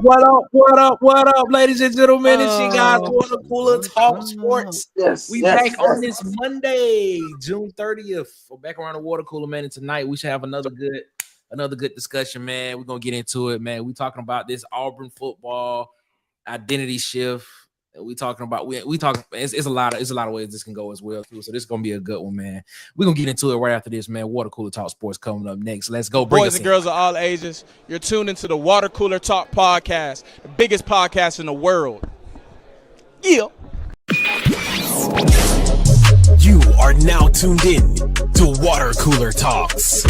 What up, ladies and gentlemen? It's you guys, Water Cooler Talk Sports. We back on this Monday, June 30th. We're back around the water cooler, man. And tonight we should have another good discussion, man. We're gonna get into it, man. We talking about this Auburn football identity shift. We talking about we talking. It's a lot of ways this can go as well too. So this is gonna be a good one, man. We're gonna get into it right after this, man. Water Cooler Talk Sports coming up next. Let's go. Boys and girls of all ages, you're tuned into the Water Cooler Talk podcast, the biggest podcast in the world. Yeah. You are now tuned in to Water Cooler Talks,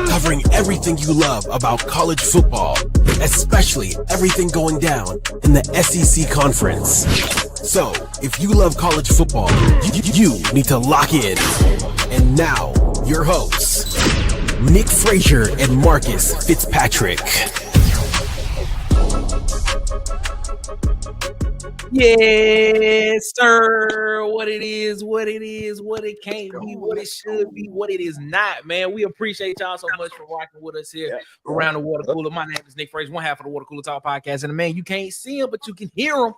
covering everything you love about college football, especially everything going down in the SEC conference. So, if you love college football, you need to lock in. And now, your hosts, Nick Frazier and Marcus Fitzpatrick. Yes, sir. What it is, what it can't be, what it should be, what it is not, man. We appreciate y'all so much for rocking with us here around the water cooler. My name is Nick Frazier, one half of the Water Cooler Talk podcast. And man, you can't see him, but you can hear him.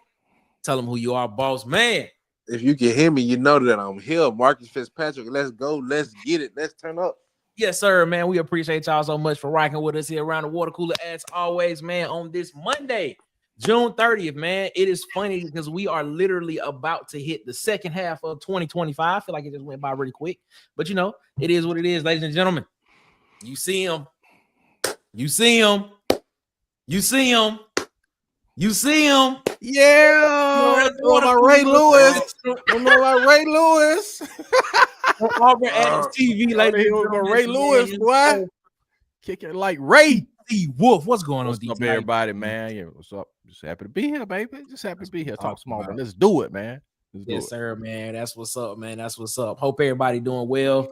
Tell him who you are, boss man. If you can hear me, you know that I'm here. Marcus Fitzpatrick. Let's go. Let's get it. Let's turn up. Yes, sir, man. We appreciate y'all so much for rocking with us here around the water cooler as always, man, on this Monday. June 30th, man. It is funny because we are literally about to hit the second half of 2025. I feel like it just went by really quick. But, you know, it is what it is, ladies and gentlemen. You see him. You see him. You see him. You see him. Yeah. Don't know about Ray Lewis. Don't know about Ray Lewis. Auburn TV, ladies and gentlemen. Ray Lewis, boy. Kicking like Ray. Wolf, what's going on? What's up, everybody, man? Yeah, what's up? Just happy to be here, baby. Just happy to be here. Talk small, but let's do it, man. Yes, sir, man. That's what's up, man. That's what's up. Hope everybody doing well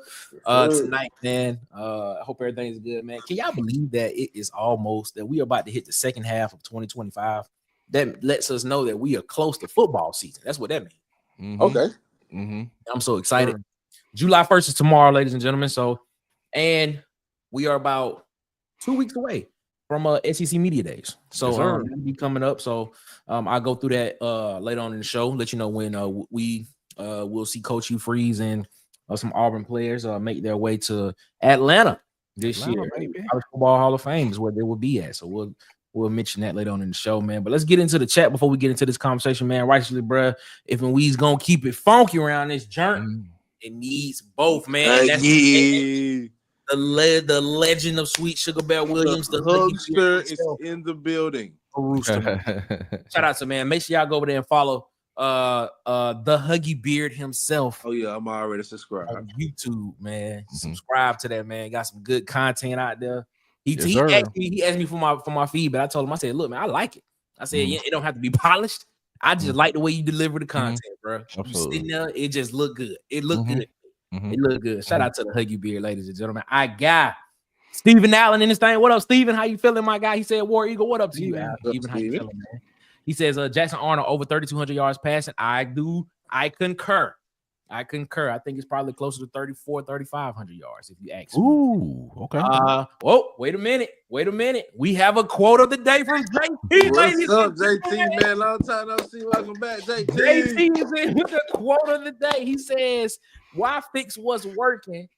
tonight, man. Hope everything's good, man. Can y'all believe that it is almost that we are about to hit the second half of 2025? That lets us know that we are close to football season. That's what that means. Mm-hmm. Okay. Mm-hmm. I'm so excited. Sure. July 1st is tomorrow, ladies and gentlemen. So, and we are about 2 weeks away from SEC Media Days. So it'll be coming up. So I'll go through that later on in the show, let you know when we will see Coach Hugh Freeze and some Auburn players make their way to Atlanta this year. College Football Hall of Fame is where they will be at. So we'll mention that later on in the show, man. But let's get into the chat before we get into this conversation, man. Righteously, bruh, if we's gonna keep it funky around this journey, it needs both, man. The legend of Sweet Sugar Bear Williams, the Hugster is in the building. Shout out to man. Make sure y'all go over there and follow the Huggy Beard himself. Oh yeah, I'm already subscribed on YouTube, man. Subscribe to that, man. Got some good content out there. He asked me for my feed, but I told him, I said, look, man, I like it. I said, yeah, it don't have to be polished. I just like the way you deliver the content, bro. You sitting there, it just look good. It look good. It look good. Shout out to the Huggy Beard, ladies and gentlemen. I got Steven Allen in this thing. What up, Steven? How you feeling, my guy? He said, War Eagle, what up to you, Steven? How you feeling, man? He says, Jackson Arnold over 3,200 yards passing. I concur. I think it's probably closer to 3,500 yards if you ask me. Ooh, okay. Wait a minute. We have a quote of the day from JT. What's up, JT, man? Long time no see. Welcome back, JT. JT is in with the quote of the day. He says, why fix what's working,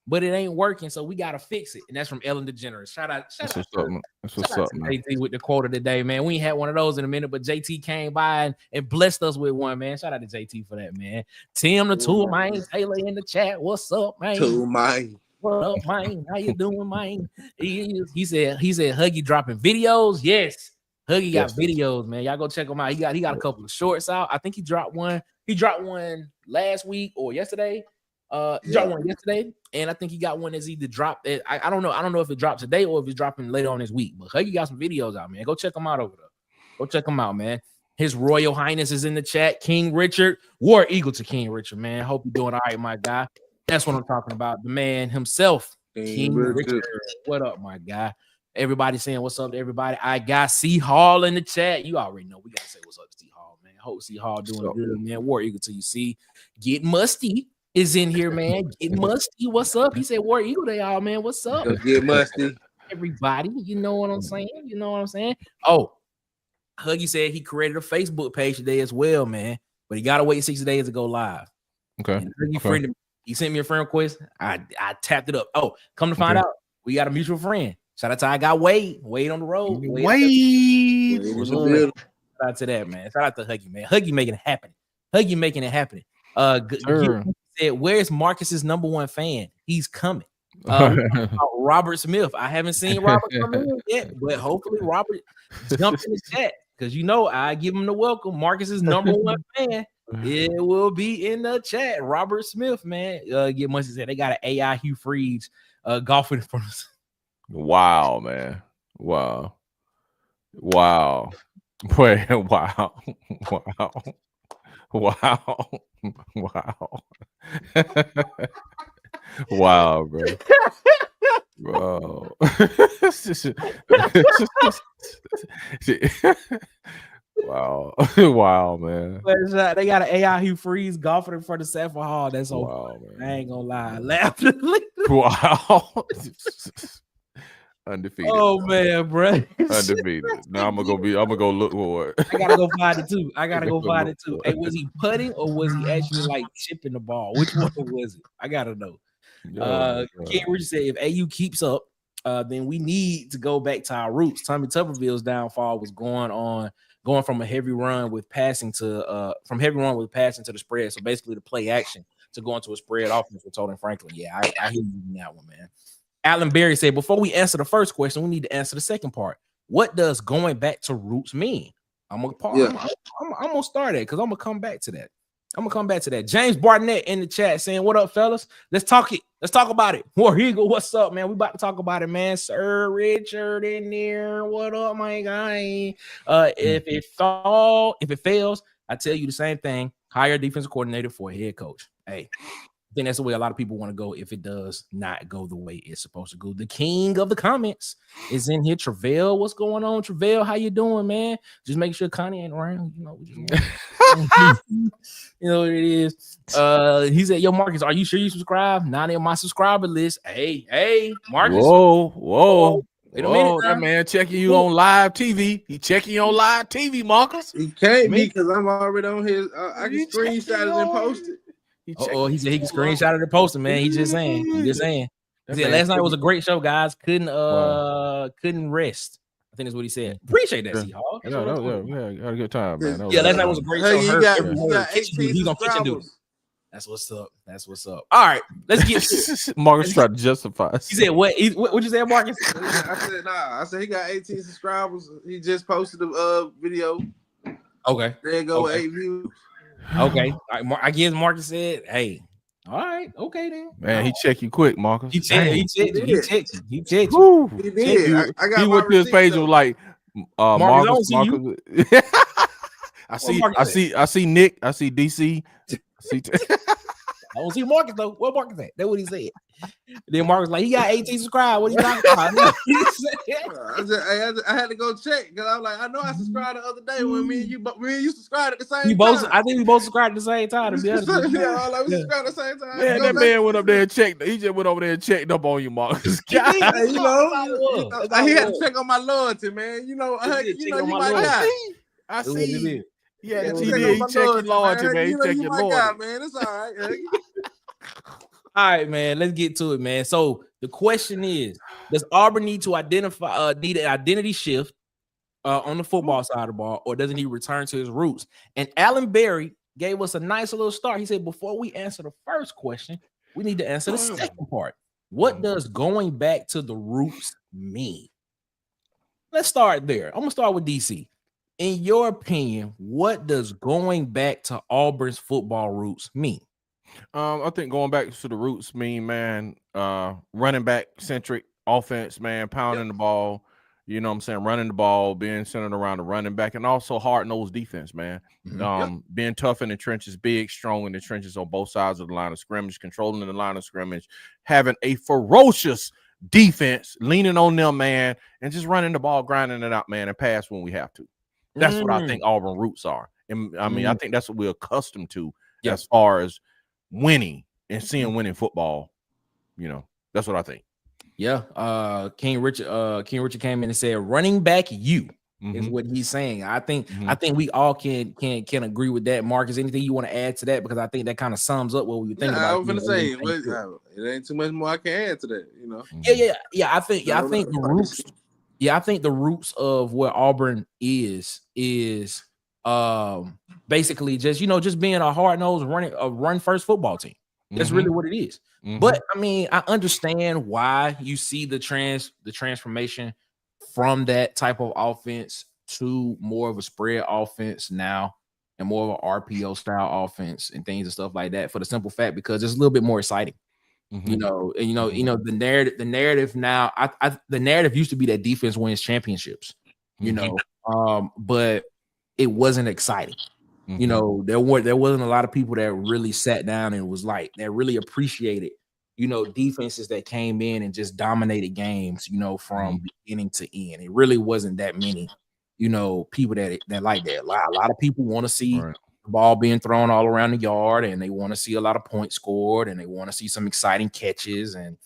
but it ain't working, so we gotta fix it. And that's from Ellen DeGeneres. Shout out to JT with the quote of the day, man. We ain't had one of those in a minute, but JT came by and blessed us with one, man. Shout out to JT for that, man. Tim the Tool Man Taylor in the chat. What's up, man? Tool Man. What up, man? How you doing, man? He said Huggy dropping videos. Yes. Huggy got videos, man. Y'all go check him out. He got a couple of shorts out. I think he dropped one. He dropped one last week or yesterday. He dropped one yesterday, and I think he got one that's either dropped. I don't know. I don't know if it dropped today or if it's dropping later on this week. But Huggy got some videos out, man. Go check him out over there. Go check him out, man. His Royal Highness is in the chat. King Richard, War Eagle to King Richard, man. Hope you're doing all right, my guy. That's what I'm talking about. The man himself, King Richard. What up, my guy? Everybody saying what's up to everybody. I got C Hall in the chat. You already know we gotta say what's up to C Hall, man. Hope C Hall doing good, man. War Eagle to you. See, Get Musty is in here, man. Get Musty. What's up? He said War Eagle Day, y'all, man. What's up? Get Musty. everybody. You know what I'm saying? You know what I'm saying? Oh, Huggy said he created a Facebook page today as well, man. But he gotta wait 60 days to go live. Okay. He sent me a friend request. I tapped it up. Oh, come to find out, we got a mutual friend. Shout out to I got Wade on the road. Wade. Shout out to that, man. Shout out to Huggy, man. Huggy making it happen. Said, where's Marcus's number one fan? He's coming. Robert Smith. I haven't seen Robert come in yet, but hopefully Robert jumps in the chat because I give him the welcome. Marcus's number one fan. It will be in the chat. Robert Smith, man. Get much to say. They got an AI Hugh Freeze golfing in front of us. Wow, man. Wow. Wait, wow. Wow, bro. Wow. Wow, man. They got an AI Hugh Freeze golfing in front of Sanford Hall. That's so wow, man. I ain't gonna lie. I laughed. Wow. Undefeated. Oh man, bro. Undefeated. Now I'm gonna go look for it. I gotta go find it too. Hey, was he putting or was he actually like chipping the ball? Which one was it? I gotta know. Ken Richard said if AU keeps up, then we need to go back to our roots. Tommy Tuberville's downfall was going from a heavy run with passing to the spread. So basically the play action to go into a spread offense with Tolan Franklin. Yeah, I hear you in that one, man. Alan Berry said, before we answer the first question, we need to answer the second part. What does going back to roots mean? I'm gonna start it because I'm gonna come back to that. James Barnett in the chat saying, what up, fellas? Let's talk about it. War Eagle, what's up, man? We about to talk about it, man. Sir Richard in there. What up, my guy? If it fails, I tell you the same thing. Hire a defensive coordinator for a head coach. Hey, I think that's the way a lot of people want to go if it does not go the way it's supposed to go. The king of the comments is in here. Travell, what's going on? Travell, how you doing, man? Just make sure Connie ain't around. You know what it is. He said, yo, Marcus, are you sure you subscribe? Not in my subscriber list. Hey, Marcus. Whoa. Wait a minute, that man checking you on live TV. He checking you on live TV, Marcus. He can't be because I'm already on his. I can screenshot it and post it. He said he can screenshot it and post it, man. He just saying. He said last night was a great show, guys. Couldn't rest. I think that's what he said. Appreciate that, Seahawk. Yeah, had a good time, man. Last night was a great show. He got 18 subscribers. That's what's up. All right, let's get to it. Marcus tried to justify. He said, what you say, Marcus? I said he got 18 subscribers. He just posted a video. Okay. There you go, 8 views. Okay. I guess Marcus said, hey, all right, okay then. Man, he checked you quick, Marcus. He checked you. He did. He did. I got he went to his page and was like, Marcus. I see Nick. I see DC. I don't see Marcus though. What Marcus at? That's what he said. Then Marcus like, he got 18 subscribed. What are you talking about? I had to go check because I was like, I know I subscribed the other day when me and you subscribed at the same time. I think we both subscribed at the same time. To be honest, we subscribed at the same time. Man, that man went up there and checked. He just went over there and checked up on you, Marcus. He had to check on my loyalty, man. You my guy. I see. Yeah, he checked your loyalty, man. He checked your loyalty, man. It's all right. All right, man. Let's get to it, man. So the question is: does Auburn need to need an identity shift on the football side of the ball, or doesn't he return to his roots? And Alan Berry gave us a nice little start. He said, before we answer the first question, we need to answer the second part. What does going back to the roots mean? Let's start there. I'm gonna start with DC. In your opinion, what does going back to Auburn's football roots mean? I think going back to the roots mean, man, running back centric offense, man, pounding the ball, you know what I'm saying, running the ball, being centered around the running back, and also hard-nosed defense, man. Being tough in the trenches, big, strong in the trenches on both sides of the line of scrimmage, controlling the line of scrimmage, having a ferocious defense, leaning on them, man, and just running the ball, grinding it out, man, and pass when we have to. That's what I think Auburn roots are. And I mean, I think that's what we're accustomed to as far as winning and seeing winning football. You know, that's what I think. Yeah. King Richard came in and said, running back you is what he's saying. I think we all can agree with that. Marcus, anything you want to add to that? Because I think that kind of sums up what we were thinking about. I was gonna say, it ain't too much more I can add to that, you know. I think the roots. Yeah, I think the roots of what Auburn is basically just being a hard-nosed run first football team. That's really what it is. But I mean, I understand why you see the transformation from that type of offense to more of a spread offense now and more of an RPO style offense and things and stuff like that, for the simple fact because it's a little bit more exciting. The narrative now. The narrative used to be that defense wins championships, but it wasn't exciting. There wasn't a lot of people that really sat down and was like that really appreciated, defenses that came in and just dominated games, from beginning to end. It really wasn't that many, people that like that. A lot of people want to see the ball being thrown all around the yard, and they want to see a lot of points scored, and they want to see some exciting catches and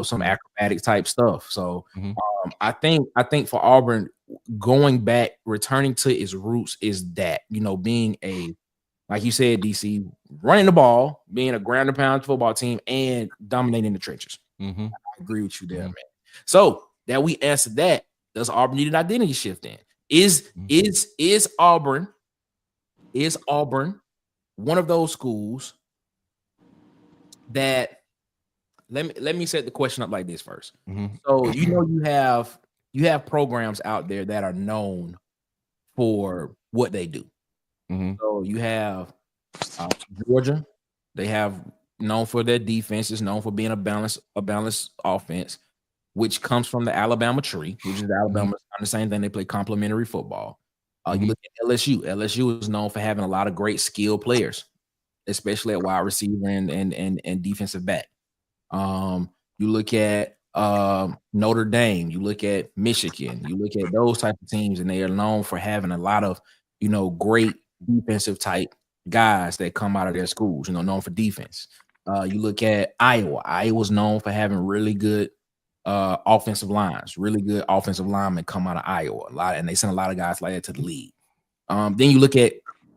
some acrobatic type stuff. So I think for Auburn, returning to its roots is that, being a, like you said, DC, running the ball, being a ground and pound football team, and dominating the trenches. I agree with you there, man. So that we answered that, does Auburn need an identity shift in? Is Auburn one of those schools that, let me set the question up like this first. So you have programs out there that are known for what they do. So you have Georgia. They have known for their defense, is known for being a balanced offense, which comes from the Alabama tree, which is Alabama on the same thing. They play complementary football. You look at LSU. LSU is known for having a lot of great skilled players, especially at wide receiver and defensive back. You look at Notre Dame, you look at Michigan, you look at those type of teams, and they are known for having a lot of, great defensive type guys that come out of their schools, known for defense. You look at Iowa. Iowa's known for having really good offensive lines, really good offensive linemen come out of Iowa and they send a lot of guys like that to the league. Then you look at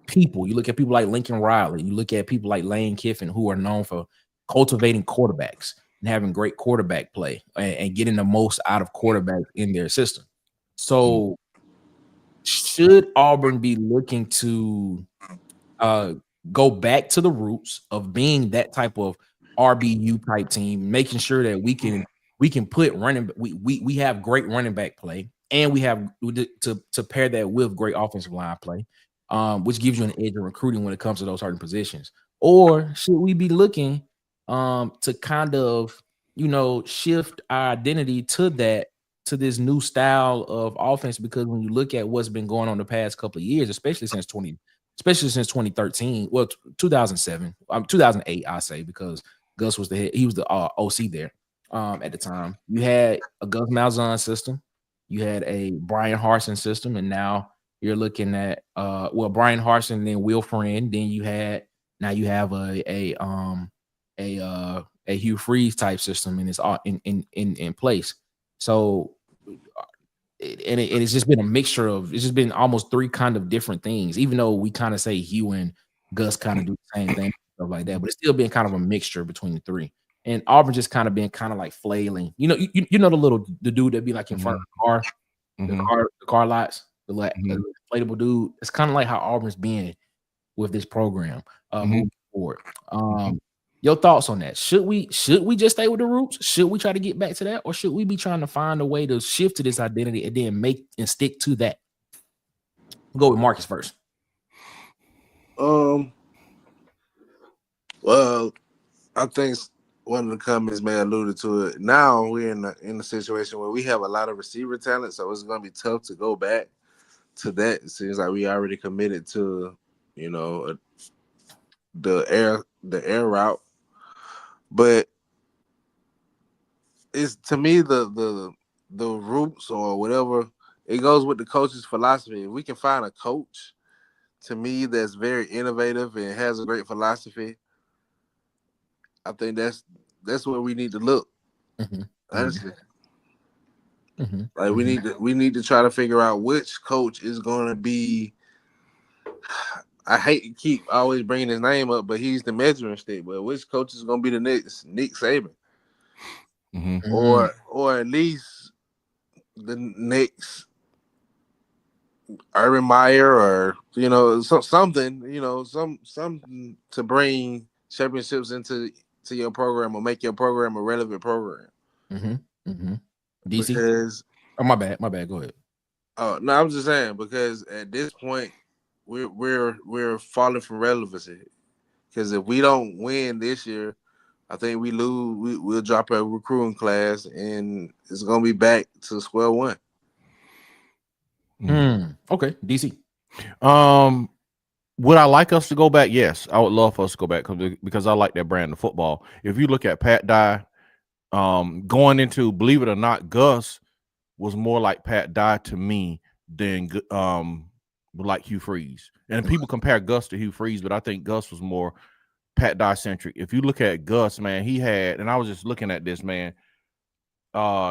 people. You look at people like Lincoln Riley. You look at people like Lane Kiffin, who are known for cultivating quarterbacks and having great quarterback play and getting the most out of quarterbacks in their system. So should Auburn be looking to go back to the roots of being that type of RBU type team, making sure that we can put we have great running back play, and we have to pair that with great offensive line play, which gives you an edge in recruiting when it comes to those certain positions? Or should we be looking to kind of, shift our identity to this new style of offense? Because when you look at what's been going on the past couple of years, especially since 2013, well, 2007, 2008, I say, because Gus was he was the OC there at the time. You had a Gus Malzahn system, you had a Brian Harsin system, and now you're looking at Brian Harsin, then Will Friend, then you have a Hugh Freeze type system, and it's all in place. So it's just been a mixture of, it's just been almost three kind of different things, even though we kind of say Hugh and Gus kind of do the same thing, stuff like that, but it's still been kind of a mixture between the three. And Auburn just kind of been kind of like flailing. You know the dude that be like in front of the car, the car lots, the inflatable dude. It's kind of like how Auburn's been with this program moving forward. Your thoughts on that? Should we just stay with the roots? Should we try to get back to that, or should we be trying to find a way to shift to this identity and then make and stick to that? We'll go with Marcus first. Well, I think one of the comments may alluded to it. Now we're in a situation where we have a lot of receiver talent, so it's going to be tough to go back to that. It seems like we already committed to, the air route. But it's, to me, the roots or whatever, it goes with the coach's philosophy. If we can find a coach, to me, that's very innovative and has a great philosophy, I think that's where we need to look. Honestly. Mm-hmm. Like we need to try to figure out which coach is going to be. I hate to keep always bringing his name up, but he's the measuring stick. But which coach is going to be the next Nick Saban, or at least the next Urban Meyer, or something, something to bring championships into your program or make your program a relevant program. DC, because my bad. Go ahead. Oh no, I'm just saying because at this point we're falling from relevancy. Because if we don't win this year, I think we lose. We'll drop our recruiting class, and it's gonna be back to square one. Okay, DC. Would I like us to go back? Yes, I would love for us to go back because I like that brand of football. If you look at Pat Dye, going into, believe it or not, Gus was more like Pat Dye to me than like Hugh Freeze. And people compare Gus to Hugh Freeze, but I think Gus was more Pat Dye centric. If you look at Gus, man, he had, and I was just looking at this, man.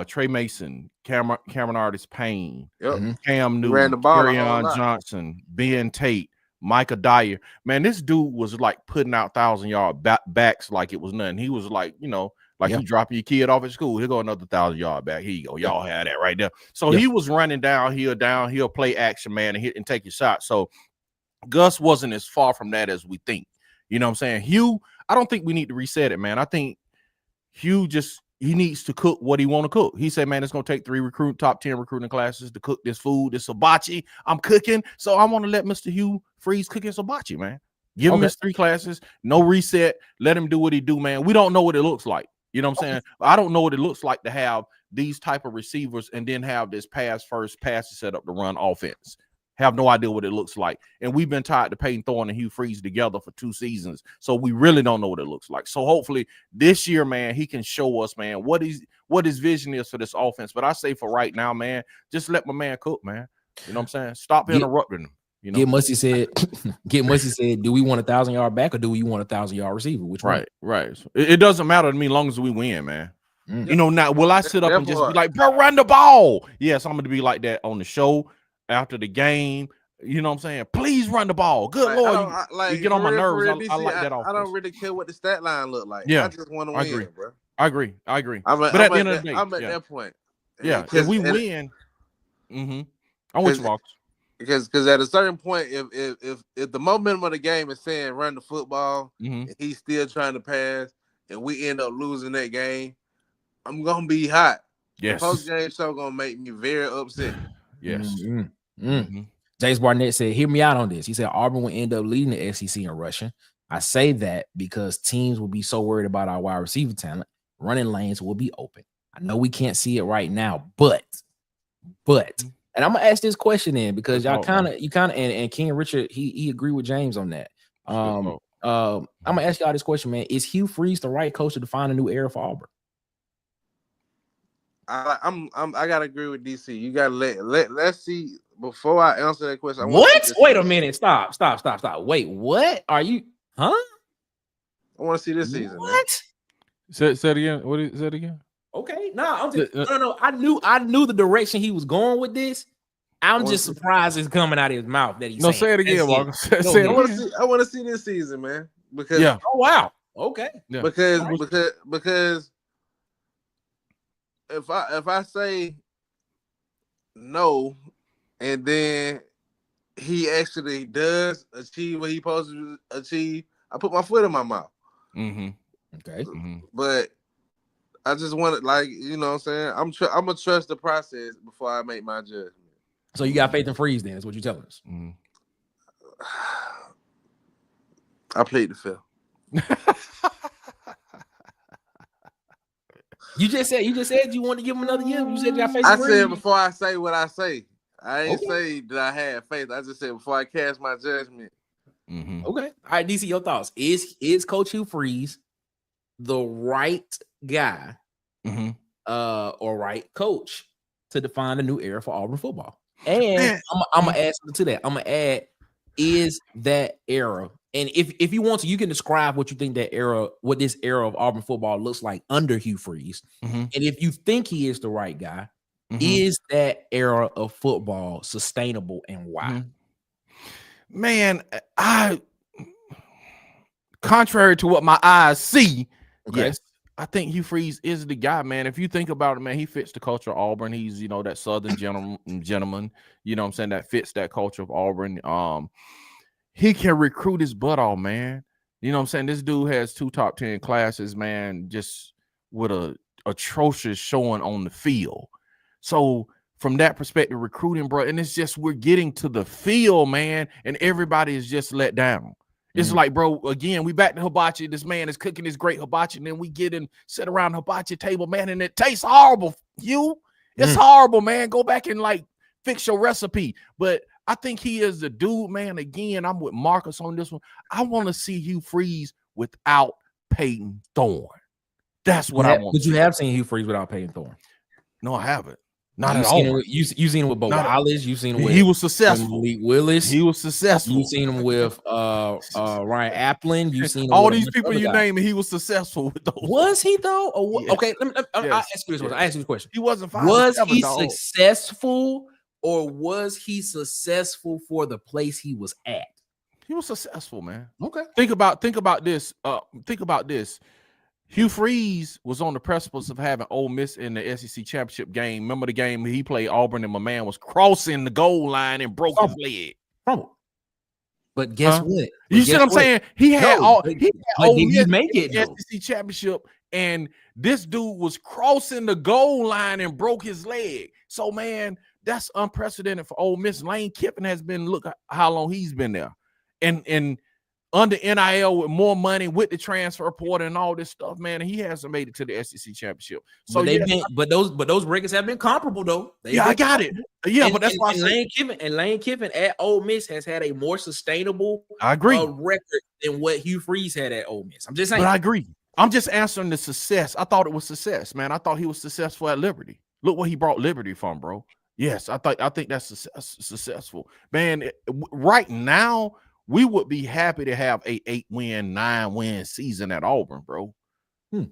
Trey Mason, Cameron Artis Payne, Cam Newton, Kerryon Johnson, Ben Tate, Micah Dyer. Man, this dude was like putting out 1,000-yard backs like it was nothing. He was like, like you dropping your kid off at school. Here go another 1,000-yard back. Here you go. Y'all have that right there. So he was running downhill, play action, man, and hit and take your shot. So Gus wasn't as far from that as we think. You know what I'm saying? Hugh, I don't think we need to reset it, man. I think Hugh he needs to cook what he want to cook. He said, man, it's going to take top 10 recruiting classes to cook this food, this hibachi I'm cooking. So I want to let Mr. Hugh Freeze cook his hibachi, man. Give him his 3 classes, no reset. Let him do what he do, man. We don't know what it looks like. You know what I'm saying? I don't know what it looks like to have these type of receivers and then have this pass set up to run offense. Have no idea what it looks like. And we've been tied to Peyton Thorne and Hugh Freeze together for 2 seasons. So we really don't know what it looks like. So hopefully this year, man, he can show us, man, what his vision is for this offense. But I say for right now, man, just let my man cook, man. You know what I'm saying? Stop interrupting him. You know? Get Musty said, do we want a 1,000-yard back or do we want a 1,000-yard receiver? Which one? Right. It doesn't matter to me as long as we win, man. Now will I sit up and just be like, bro, run the ball? Yes, I'm gonna be like that on the show after the game. You know what I'm saying? Please run the ball. Good Lord, you get on my nerves. I like that offense. I don't really care what the stat line look like. Yeah, I just want to win, bro. I agree. But at the end of the day, I'm at that point. Yeah, if we win, I'm with you, Marcus. Because at a certain point, if the momentum of the game is saying run the football, and he's still trying to pass, and we end up losing that game, I'm gonna be hot. Yes. The post-game show gonna make me very upset. Yes. James Barnett said, hear me out on this. He said Auburn will end up leading the SEC in rushing. I say that because teams will be so worried about our wide receiver talent. Running lanes will be open. I know we can't see it right now, but and I'm gonna ask this question in because y'all kind of and King Richard he agreed with James on that. I'm gonna ask y'all this question, man. Is Hugh Freeze the right coach to define a new era for Auburn? I gotta agree with DC. You gotta let's see before I answer that question. What? Wait a minute. Stop. Wait, what are you? Huh? I want to see this season. What? Say it again. What is that again? Okay, no. I knew the direction he was going with this. I'm just surprised it's coming out of his mouth that he's saying. Say it again, Walker. I want to see this season, man. Because oh wow, okay. Yeah. Because if I say no, and then he actually does achieve what he's supposed to achieve, I put my foot in my mouth. Okay. But I just want to, you know what I'm saying? I'm gonna trust the process before I make my judgment. So you got faith in Freeze then, is what you're telling us. I played the fifth. You just said you want to give him another year. You said you got faith in I Freeze. said before I say what I say. I ain't say that I had faith. I just said before I cast my judgment. Okay. All right, DC, your thoughts. Is Coach Hugh Freeze the right guy or right coach to define a new era for Auburn football? And I'm gonna add something to that. I'm gonna add, is that era And if you want to, you can describe what you think what this era of Auburn football looks like under Hugh Freeze. Mm-hmm. And if you think he is the right guy, Mm-hmm. is that era of football sustainable and why? Mm-hmm. Man, contrary to what my eyes see, yes, I think Hugh Freeze is the guy, man. If you think about it, man, he fits the culture of Auburn. He's, that Southern gentleman, you know what I'm saying, that fits that culture of Auburn. He can recruit his butt off, man. You know what I'm saying? This dude has 2 top 10 classes, man, just with a atrocious showing on the field. So from that perspective, recruiting, bro, and it's just we're getting to the field, man, and everybody is just let down. It's like, bro, again, we back to hibachi. This man is cooking this great hibachi, and then we get and sit around the hibachi table, man, and it tastes horrible. It's horrible, man. Go back and fix your recipe. But I think he is the dude, man. Again, I'm with Marcus on this one. I want to see Hugh Freeze without Peyton Thorne. That's what I want. But you have seen Hugh Freeze without Peyton Thorne? No, I haven't. Not at all. You've seen him with Bo Wallace. You've seen him with he was successful. Malik Willis. He was successful. You've seen him with Ryan Applin. You've seen him all with these people you name, and he was successful with those. Was he though? Or yes. Okay, I'll ask you this question. I ask you this question. He wasn't. Was he successful, or was he successful for the place he was at? He was successful, man. Okay. Think about this. Think about this. Hugh Freeze was on the precipice of having Ole Miss in the SEC championship game. Remember the game he played Auburn, and my man was crossing the goal line and broke his leg. But guess what? You see what I'm saying? He had Ole Miss make it in the SEC championship, and this dude was crossing the goal line and broke his leg. So, man, that's unprecedented for Ole Miss. Lane Kiffin has been, look how long he's been there. And under NIL with more money with the transfer portal and all this stuff, man, and he hasn't made it to the SEC championship. So but those records have been comparable though. I got it. Yeah, but that's why Lane Kiffin at Ole Miss has had a more sustainable record than what Hugh Freeze had at Ole Miss. I'm just saying. But I agree. I'm just answering the success. I thought it was success, man. I thought he was successful at Liberty. Look what he brought Liberty from, bro. Yes, I think that's successful, man. Right now, we would be happy to have a 8-win, 9-win season at Auburn, bro. Okay.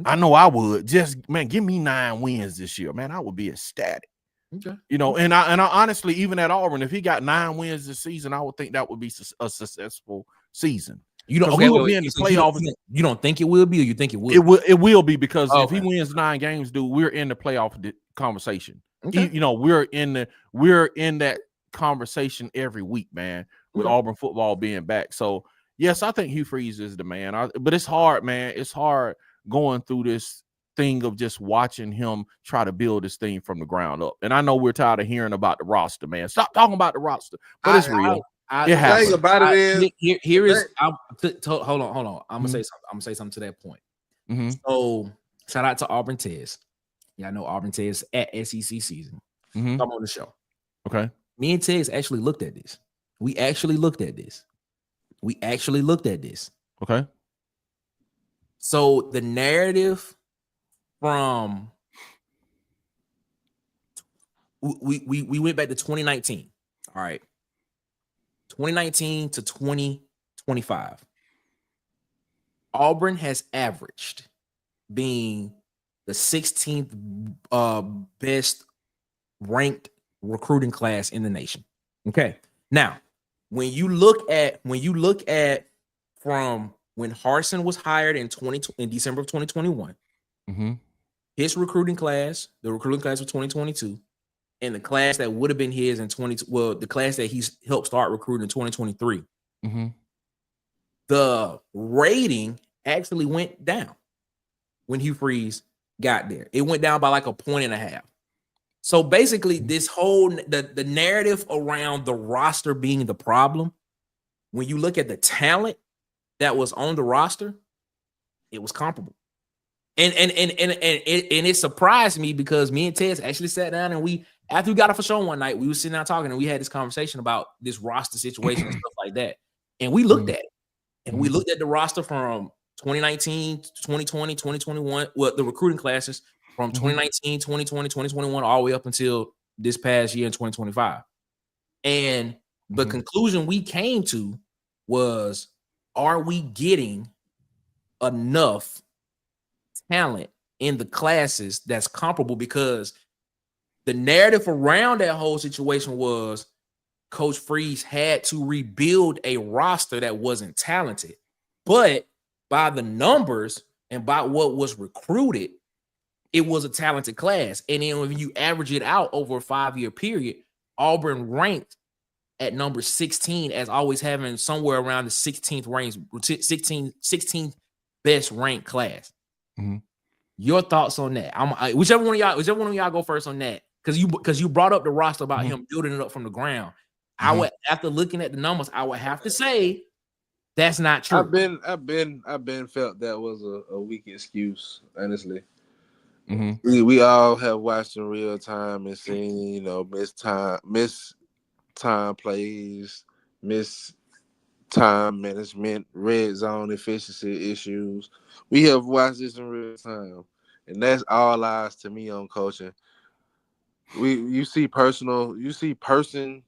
I know I would. Just, man, give me 9 wins this year, man. I would be ecstatic. Okay. And I honestly, even at Auburn, if he got 9 wins this season, I would think that would be a successful season. You don't be in the playoff. You don't think it will be, or you think it will? It will be because if he wins 9 games, dude, we're in the playoff conversation. Okay. We're in that conversation every week, man, with Auburn football being back. So yes, I think Hugh Freeze is the man. But it's hard, man. It's hard going through this thing of just watching him try to build this thing from the ground up. And I know we're tired of hearing about the roster, man. Stop talking about the roster. But it's real. The thing about it is, hold on. I'm gonna say something. I'm gonna say something to that point. Mm-hmm. So shout out to Auburn Tez. Yeah, I know Auburn Tez at SEC season. Mm-hmm. Come on the show. Okay. Me and Tez actually looked at this. We actually looked at this. Okay. So the narrative from we went back to 2019. All right. 2019 to 2025. Auburn has averaged being the 16th best ranked recruiting class in the nation. Okay. Now, when you look at from when Harsin was hired in December of 2021, his recruiting class, the recruiting class of 2022, and the class that would have been his in the class that he's helped start recruiting in 2023, the rating actually went down when Hugh Freeze got there. It went down by like 1.5 points. So basically, this whole the narrative around the roster being the problem, when you look at the talent that was on the roster, it was comparable. And it surprised me because me and Tez actually sat down and after we got off a show one night, we were sitting down talking and we had this conversation about this roster situation and stuff like that. And we looked at it. And we looked at the roster from 2019 to 2020, 2021, well, the recruiting classes from 2019, 2020, 2021, all the way up until this past year in 2025. And the conclusion we came to was, are we getting enough talent in the classes that's comparable? Because the narrative around that whole situation was Coach Freeze had to rebuild a roster that wasn't talented. But by the numbers and by what was recruited, it was a talented class. And then when you average it out over a 5-year period, Auburn ranked at number 16 as always having somewhere around the 16th range, 16th best ranked class. Mm-hmm. Your thoughts on that? Whichever one of y'all go first on that, because you brought up the roster about him building it up from the ground. I would, after looking at the numbers, I would have to say that's not true. I've been felt that was a weak excuse, honestly. Mm-hmm. We all have watched in real time and seen, missed time plays, missed time management, red zone efficiency issues. We have watched this in real time, and that's all eyes to me on coaching. You see person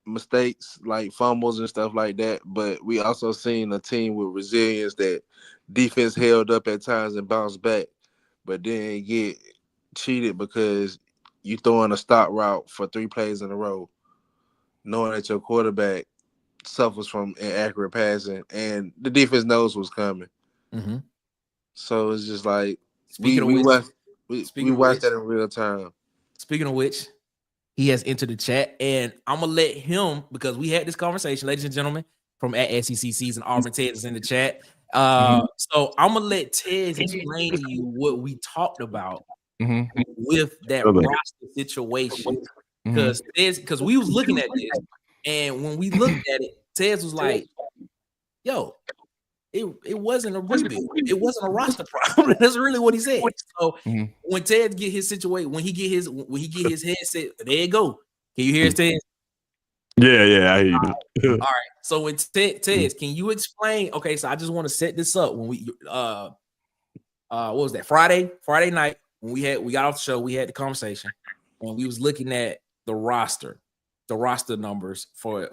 mistakes like fumbles and stuff like that, but we also seen a team with resilience that defense held up at times and bounced back, but then get cheated because you throwing a stop route for 3 plays in a row, knowing that your quarterback suffers from inaccurate passing and the defense knows what's coming. Mm-hmm. So it's just like we watched that in real time. Speaking of which, he has entered the chat, and I'm gonna let him, because we had this conversation, ladies and gentlemen, from at SEC Season. Auburn Ted is in the chat. So I'm gonna let Ted explain to you what we talked about with that roster situation. Because we was looking at this, and when we looked at it, Ted was like, "Yo, it wasn't a rebuild. It wasn't a roster problem." That's really what he said. So when Ted get his situation, when he get his headset, there you go. Can you hear us, Ted? Yeah, I hear you. All right. So when Ted, can you explain? Okay, so I just want to set this up. When we what was that? Friday night when we got off the show, we had the conversation, and we was looking at the roster numbers for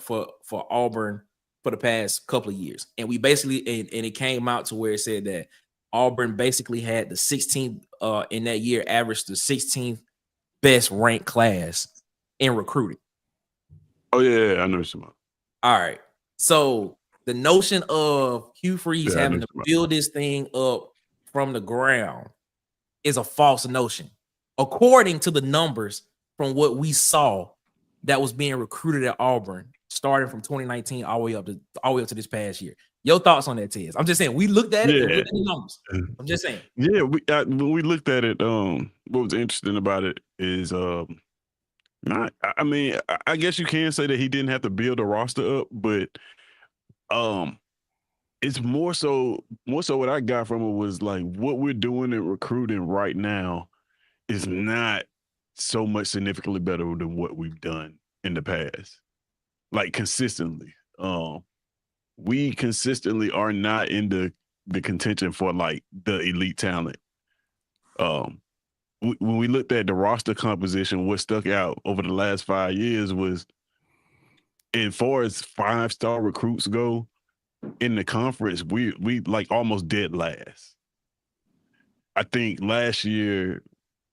Auburn for the past couple of years. And we basically, and it came out to where it said that Auburn basically had the 16th in that year, averaged the 16th best ranked class in recruiting. Oh yeah, I know what you're about. All right. So the notion of Hugh Freeze having to build this thing up from the ground is a false notion, according to the numbers from what we saw that was being recruited at Auburn, starting from 2019 all the way up to this past year. Your thoughts on that, Tez? I'm just saying we looked at it and looked at the numbers. I'm just saying. Yeah, when we looked at it, what was interesting about it is I guess you can say that he didn't have to build a roster up, but it's more so what I got from it was like what we're doing in recruiting right now is not so much significantly better than what we've done in the past. Like consistently. We consistently are not in the contention for like the elite talent. When we looked at the roster composition, what stuck out over the last 5 years was, as far as 5-star recruits go in the conference, we like almost dead last. I think last year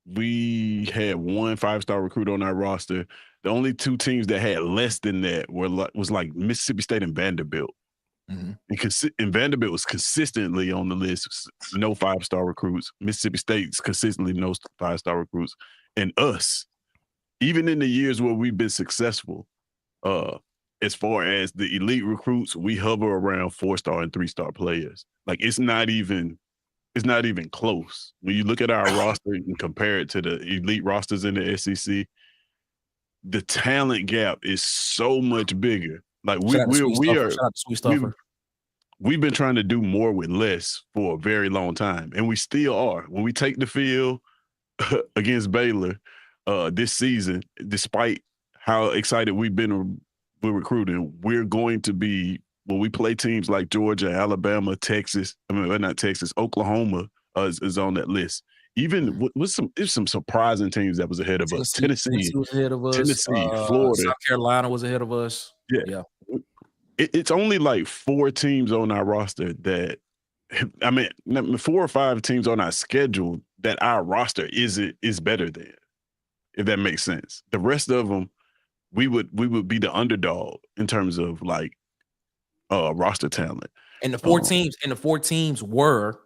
we had 1 5-star recruit on our roster. The only 2 teams that had less than that was like Mississippi State and Vanderbilt. And Vanderbilt was consistently on the list, no 5-star recruits. Mississippi State's consistently no 5-star recruits. And us, even in the years where we've been successful, as far as the elite recruits, we hover around 4-star and 3-star players. Like it's not even close. When you look at our roster and compare it to the elite rosters in the SEC, the talent gap is so much bigger. Like we've been trying to do more with less for a very long time, and we still are. When we take the field against Baylor this season, despite how excited we've been with recruiting, we're going to be, when we play teams like Georgia, Alabama, Texas, not Texas, Oklahoma is on that list. Even with some surprising teams that was ahead of us. Tennessee was ahead of us. Florida, South Carolina was ahead of us. Yeah. it's only like 4 teams on our roster that, I mean, 4 or 5 teams on our schedule that our roster is better than, if that makes sense. The rest of them, we would be the underdog in terms of like roster talent. And the four teams were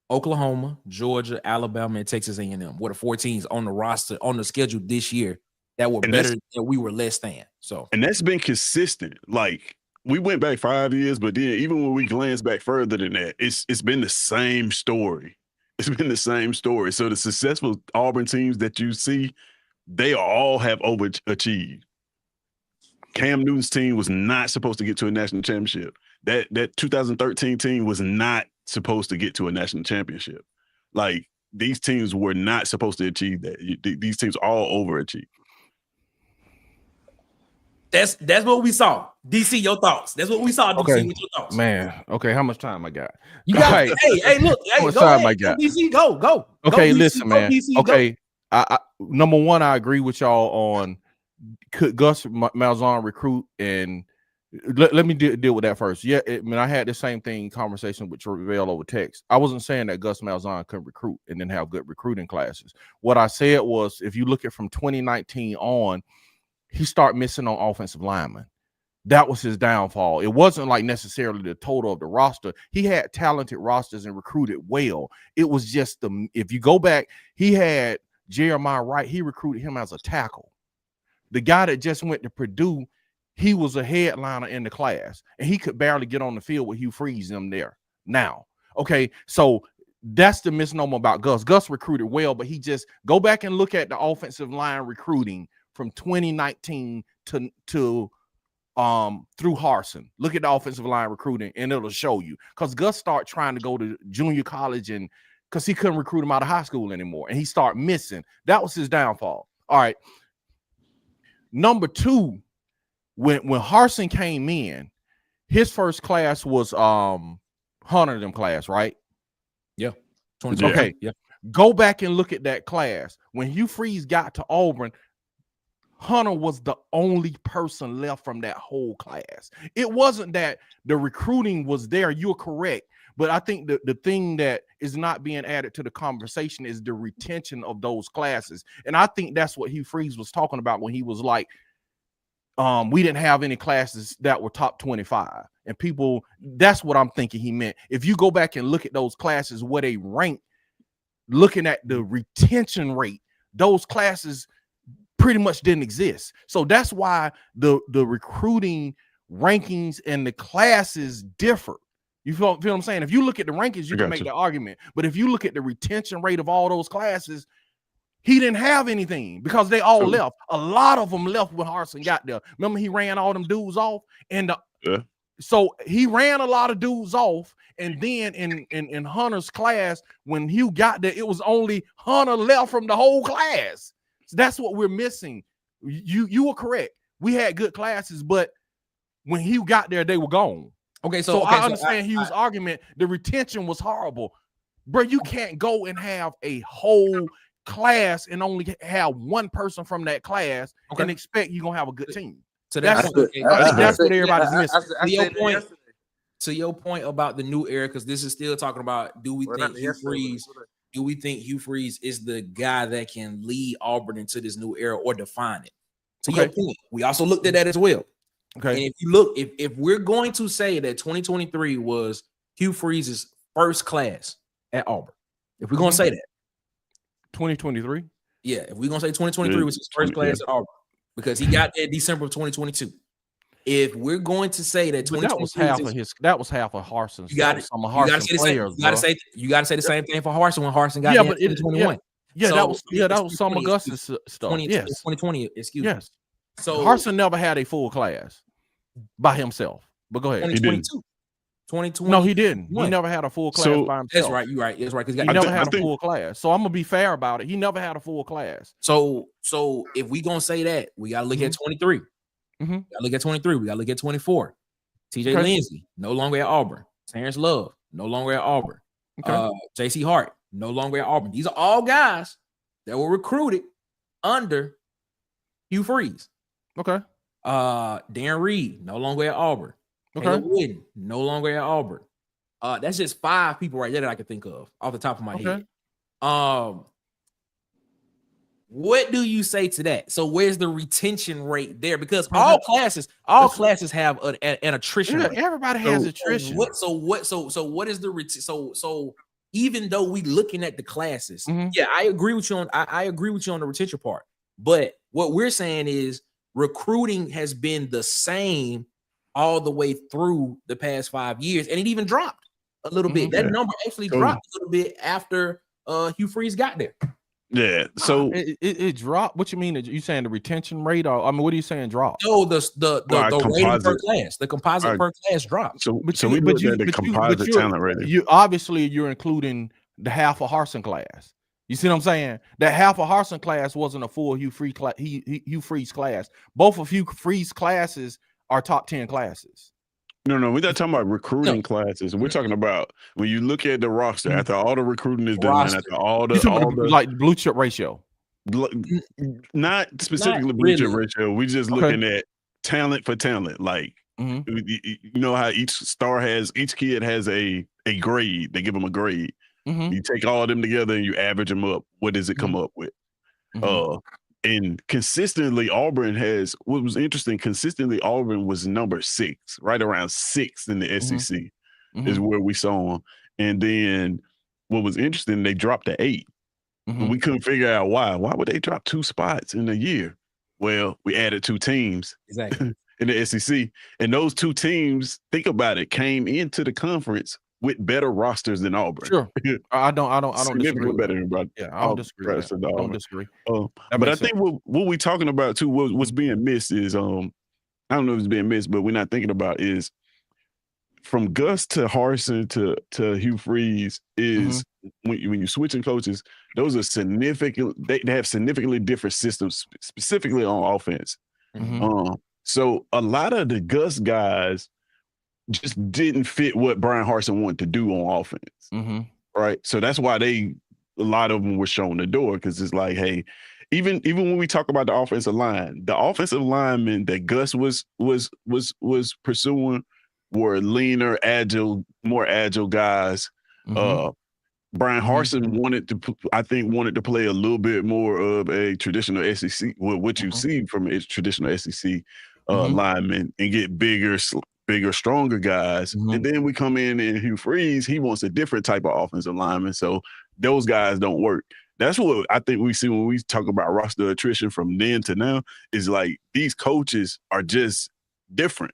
Oklahoma, Georgia, Alabama, and Texas A&M. Were the 4 teams on the roster on the schedule this year that were better than we were less than. So, and that's been consistent. Like, we went back 5 years, but then even when we glance back further than that, it's been the same story. It's been the same story. So the successful Auburn teams that you see, they all have overachieved. Cam Newton's team was not supposed to get to a national championship. That 2013 team was not supposed to get to a national championship. Like, these teams were not supposed to achieve that. These teams all overachieved. That's what we saw. DC, your thoughts. That's what we saw. DC, Okay, with your thoughts. Man. Okay, how much time I got? You got. Right. Hey, look. Hey, how much go time ahead. I got? DC, go. Okay, go, DC, listen, man. DC, okay, I number one, I agree with y'all on could Gus Malzahn recruit, and let me deal with that first. Yeah, I had the same conversation with Trevel over text. I wasn't saying that Gus Malzahn couldn't recruit and then have good recruiting classes. What I said was, if you look at from 2019 on, he started missing on offensive linemen. That was his downfall. It wasn't like necessarily the total of the roster. He had talented rosters and recruited well. It was just if you go back, he had Jeremiah Wright. He recruited him as a tackle. The guy that just went to Purdue, he was a headliner in the class, and he could barely get on the field with Hugh Freeze them there now. Okay, so that's the misnomer about Gus. Gus recruited well, but he just go back and look at the offensive line recruiting from 2019 to through Harsin. Look at the offensive line recruiting, and it'll show you. Because Gus started trying to go to junior college, and because he couldn't recruit him out of high school anymore, and he started missing. That was his downfall. All right. Number two, when Harsin came in, his first class was Hunter them class, right? Yeah. Okay. Yeah. Go back and look at that class. When Hugh Freeze got to Auburn, Hunter was the only person left from that whole class. It wasn't that the recruiting was there. You're correct. But I think the thing that is not being added to the conversation is the retention of those classes. And I think that's what Hugh Freeze was talking about when he was like, we didn't have any classes that were top 25. And people, that's what I'm thinking he meant. If you go back and look at those classes where they rank, looking at the retention rate, those classes pretty much didn't exist. So that's why the recruiting rankings and the classes differ. You feel what I'm saying? If you look at the rankings, you can make the argument. But if you look at the retention rate of all those classes, he didn't have anything because they all left. A lot of them left when Harsin got there. Remember, he ran all them dudes off, and so he ran a lot of dudes off. And then in Hunter's class, when Hugh got there, it was only Hunter left from the whole class. So that's what we're missing. You were correct. We had good classes, but when Hugh got there, they were gone. Okay, so I understand Hugh's argument. The retention was horrible. Bro, you can't go and have a whole class and only have one person from that class and expect you're going to have a good team. So that's what everybody's missing. To your point about the new era, because this is still talking about, do we think Hugh Freeze is the guy that can lead Auburn into this new era or define it? To your point, we also looked at that as well. Okay. And if you look, if we're going to say that 2023 was Hugh Freeze's first class at Auburn, if we're going to say that 2023, yeah, if we're going to say 2023 was his first class at Auburn because he got there December of 2022. If we're going to say that 2023 that was half of Harsin's, you got to say the same thing for Harsin when Harsin got there in 2021. That was some of Gus's stuff. 2020, excuse me. So Harsin never had a full class by himself. But go ahead. 2020. No, he didn't. He never had a full class by himself. That's right. You're right. That's right. Because he never had a full class. So I'm gonna be fair about it. He never had a full class. So if we gonna say that, we gotta look at 23. We gotta look at 23. We gotta look at 24. TJ Lindsey, no longer at Auburn. Terrence Love, no longer at Auburn. JC Hart, no longer at Auburn. These are all guys that were recruited under Hugh Freeze. Okay. Darren Reed, no longer at Auburn. Caleb Wooden, no longer at Auburn. That's just 5 people right there that I can think of off the top of my head. What do you say to that? So where's the retention rate there? Because all classes have an attrition rate. Everybody has attrition. So what is the so even though we looking at the classes, yeah, I agree with you on I agree with you on the retention part. But what we're saying is recruiting has been the same all the way through the past 5 years, and it even dropped a little bit. That number actually dropped a little bit after Hugh Freeze got there. Yeah, so it dropped. What you mean? You saying the retention rate? Or I mean, what are you saying drop? No, the rating per class, the composite per class dropped. So we looked at the composite talent rating. You obviously you're including the half of Harsin class. You see what I'm saying? That half of Harsin class wasn't a full Hugh Freeze class. Both of Hugh Freeze classes are top 10 classes. No, we're not talking about recruiting classes. We're talking about when you look at the roster after all the recruiting is done, after all the like blue chip ratio. Not specifically blue chip ratio. We just looking at talent for talent. Like you know how each kid has a grade. They give them a grade. You take all of them together and you average them up. What does it come up with? And consistently, Auburn has what was interesting. Consistently, Auburn was number 6, right around 6 in the SEC is where we saw them. And then what was interesting, they dropped to 8. We couldn't figure out why. Why would they drop 2 spots in a year? Well, we added 2 teams in the SEC, and those 2 teams, think about it, came into the conference with better rosters than Auburn. Sure, I don't disagree. Better than I don't disagree. I don't disagree. But I think what we're talking about too, what's being missed is I don't know if it's being missed, but we're not thinking about is from Gus to Harsin to Hugh Freeze is when you're switching coaches, those are significant. They have significantly different systems, specifically on offense. So a lot of the Gus guys just didn't fit what Brian Harsin wanted to do on offense. Right. So that's why a lot of them were shown the door, because it's like, hey, even when we talk about the offensive line, the offensive linemen that Gus was pursuing were leaner, more agile guys. Brian Harsin wanted to play a little bit more of a traditional SEC, what you see from a traditional SEC lineman, and get bigger, stronger guys. And then we come in and Hugh Freeze, he wants a different type of offensive lineman. So those guys don't work. That's what I think we see when we talk about roster attrition from then to now, is like these coaches are just different,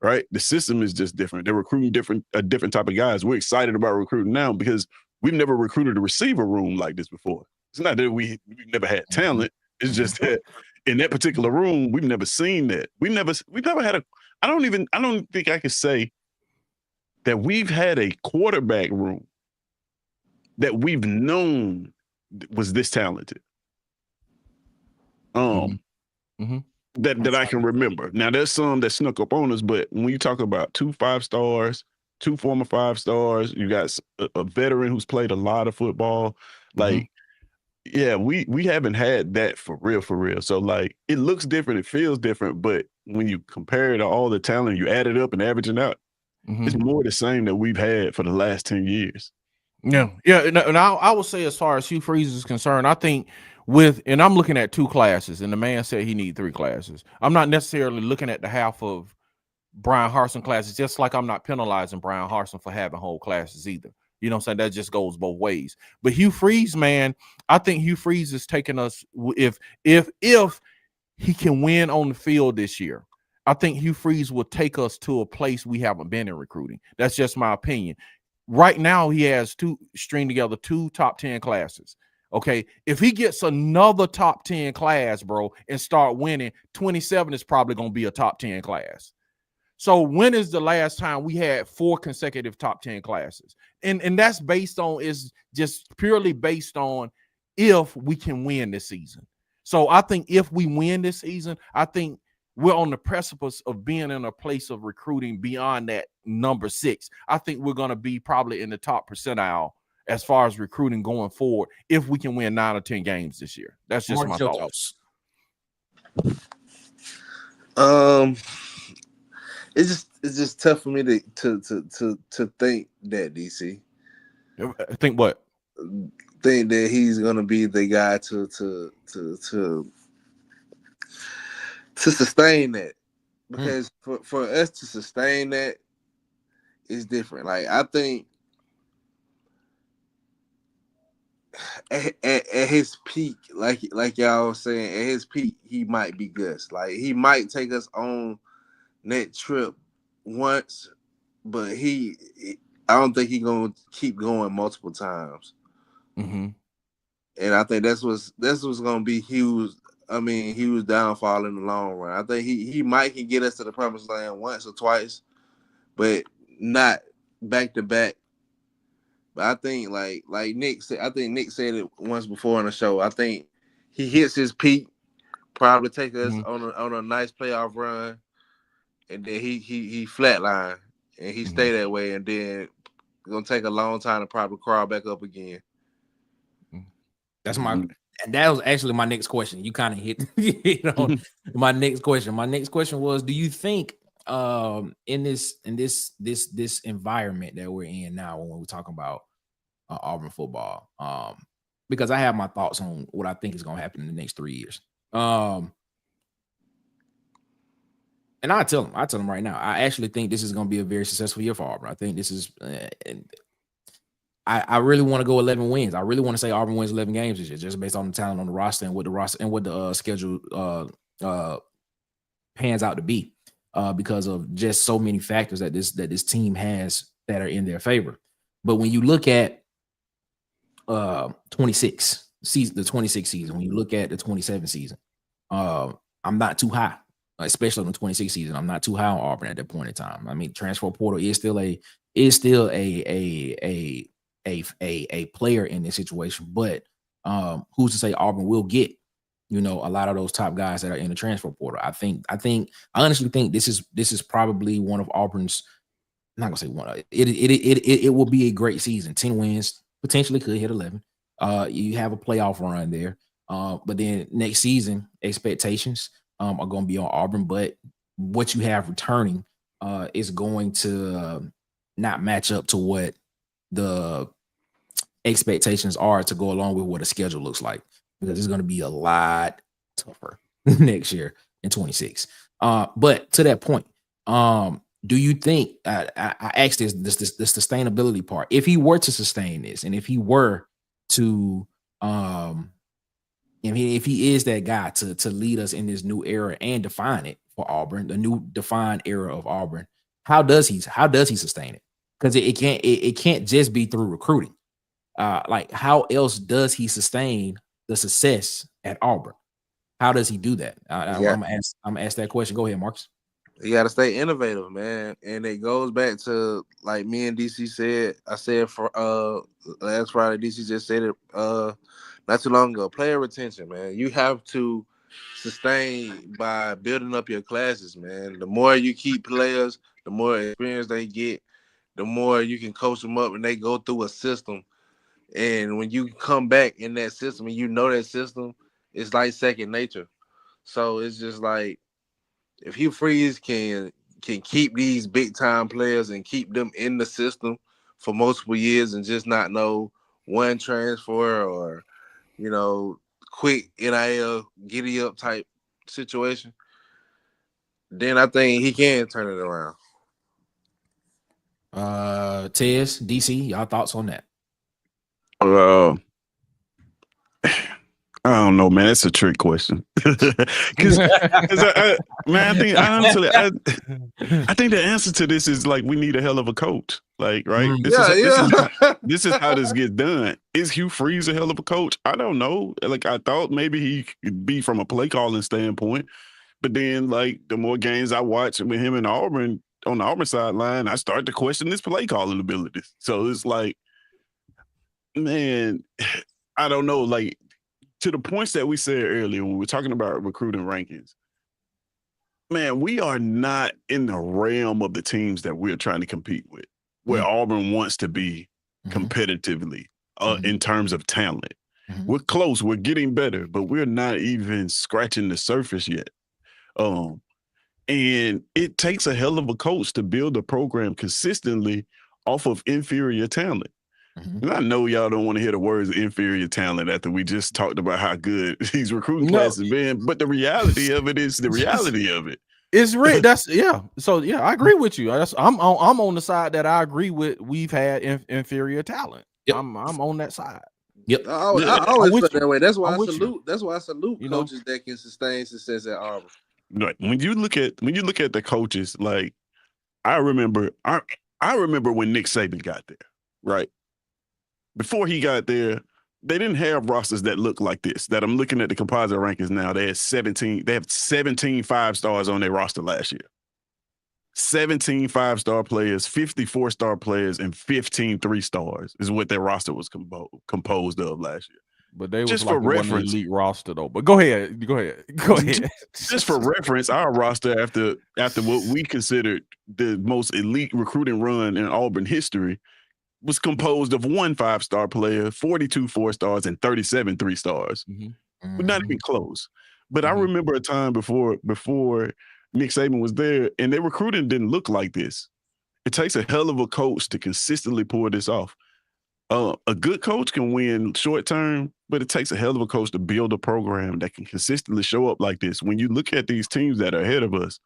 right? The system is just different. They're recruiting a different type of guys. We're excited about recruiting now because we've never recruited a receiver room like this before. It's not that we've never had talent. It's just that in that particular room, we've never seen that. We've never had I don't think I could say that we've had a quarterback room that we've known was this talented. That I can remember. Now there's some that snuck up on us, but when you talk about 2 5-stars, 2 former 5-stars, you got a veteran who's played a lot of football. Like, yeah, we haven't had that for real. So like, it looks different, it feels different, but when you compare it to all the talent, you add it up and average it out, it's more the same that we've had for the last 10 years. Yeah. And I would say, as far as Hugh Freeze is concerned, I think and I'm looking at 2 classes, and the man said he need 3 classes. I'm not necessarily looking at the half of Brian Harsin classes, just like I'm not penalizing Brian Harsin for having whole classes either. You know what I'm saying? That just goes both ways. But Hugh Freeze, man, I think Hugh Freeze is taking us, if he can win on the field this year, I think Hugh Freeze will take us to a place we haven't been in recruiting. That's just my opinion. Right now, he has string together 2 top 10 classes. Okay, if he gets another top 10 class, bro, and start winning, 27 is probably going to be a top 10 class. So when is the last time we had 4 consecutive top 10 classes? And that's is just purely based on if we can win this season. So I think if we win this season, I think we're on the precipice of being in a place of recruiting beyond that number 6. I think we're going to be probably in the top percentile as far as recruiting going forward if we can win 9 or 10 games this year. That's just my thoughts. it's just tough for me to think that DC Think what? think that he's gonna be the guy to sustain that, because for us to sustain that is different. Like I think at his peak, like y'all was saying, at his peak, he might be Gus. Like he might take us on that trip once, but I don't think he's gonna keep going multiple times. Mm-hmm. And I think that's what's gonna be huge. I mean, huge downfall in the long run. I think he might can get us to the promised land once or twice, but not back to back. But I think like Nick said, I think Nick said it once before on the show. I think he hits his peak, probably take us on a nice playoff run, and then he flatline and he stay that way, and then it's gonna take a long time to probably crawl back up again. That was actually my next question. You kind of hit my next question. My next question was, do you think in this environment that we're in now when we're talking about Auburn football, because I have my thoughts on what I think is going to happen in the next 3 years. And I tell them right now, I actually think this is going to be a very successful year for Auburn. I think this is I really want to go 11 wins. I really want to say Auburn wins 11 games this year, just based on the talent on the roster and what the schedule pans out to be, because of just so many factors that this team has that are in their favor. But when you look at the 26 season, when you look at the 27 season, I'm not too high, especially on the 26 season. I'm not too high on Auburn at that point in time. I mean, transfer portal is still a player in this situation, but who's to say Auburn will get, a lot of those top guys that are in the transfer portal. I honestly think this is probably one of Auburn's, I'm not gonna say one. It will be a great season. 10 wins, potentially could hit 11. You have a playoff run there, but then next season expectations are going to be on Auburn. But what you have returning is going to not match up to what the expectations are to go along with what a schedule looks like, because it's going to be a lot tougher next year in 26. But to that point, do you think I asked this sustainability part? If he were to sustain this, and if he were to if he is that guy to lead us in this new era and define it for Auburn, the new defined era of Auburn, how does he sustain it? Because it can't just be through recruiting. Like, how else does he sustain the success at Auburn? How does he do that? I'm gonna ask that question. Go ahead, Marcus. You got to stay innovative, man, and it goes back to, like me and DC said. I said for last Friday, DC just said it not too long ago. Player retention, man. You have to sustain by building up your classes, man. The more you keep players, the more experience they get, the more you can coach them up, and they go through a system. And when you come back in that system and you know that system, it's like second nature. So it's just like, if Hugh Freeze can keep these big time players and keep them in the system for multiple years and just not know one transfer or, quick NIL giddy up type situation, then I think he can turn it around. Tez, DC, y'all thoughts on that? I don't know, man. It's a trick question. Because I think the answer to this is, like, we need a hell of a coach. Like, right? This is how this gets done. Is Hugh Freeze a hell of a coach? I don't know. Like, I thought maybe he could be from a play calling standpoint, but then, like, the more games I watch with him in Auburn on the Auburn sideline, I start to question his play calling abilities. So it's like, man, I don't know. Like, to the points that we said earlier when we were talking about recruiting rankings, man, we are not in the realm of the teams that we're trying to compete with, where Auburn wants to be competitively in terms of talent. We're close. We're getting better, but we're not even scratching the surface yet. And it takes a hell of a coach to build a program consistently off of inferior talent. And I know y'all don't want to hear the words inferior talent after we just talked about how good these recruiting classes been, but the reality of it is the reality of it. It's real. That's So I agree with you. I'm on the side that I agree with. We've had inferior talent. Yep. I'm on that side. Yep. I always feel that way. That's why I salute. You. That's why I salute coaches that can sustain success at Auburn. Right. When you look at the coaches, like I remember when Nick Saban got there, right? Before he got there, they didn't have rosters that look like this. That I'm looking at the composite rankings now. They have 17 5-stars on their roster last year. 17 5-star players, 50 4-star players, and 15 3-stars is what their roster was composed of last year. But they was just like for reference, elite roster though. But go ahead. Just for reference, our roster after what we considered the most elite recruiting run in Auburn history was composed of 1 5-star player, 42 4-stars, and 37 3-stars. But not even close. But I remember a time before Nick Saban was there, and their recruiting didn't look like this. It takes a hell of a coach to consistently pull this off. A good coach can win short term, but it takes a hell of a coach to build a program that can consistently show up like this. When you look at these teams that are ahead of us,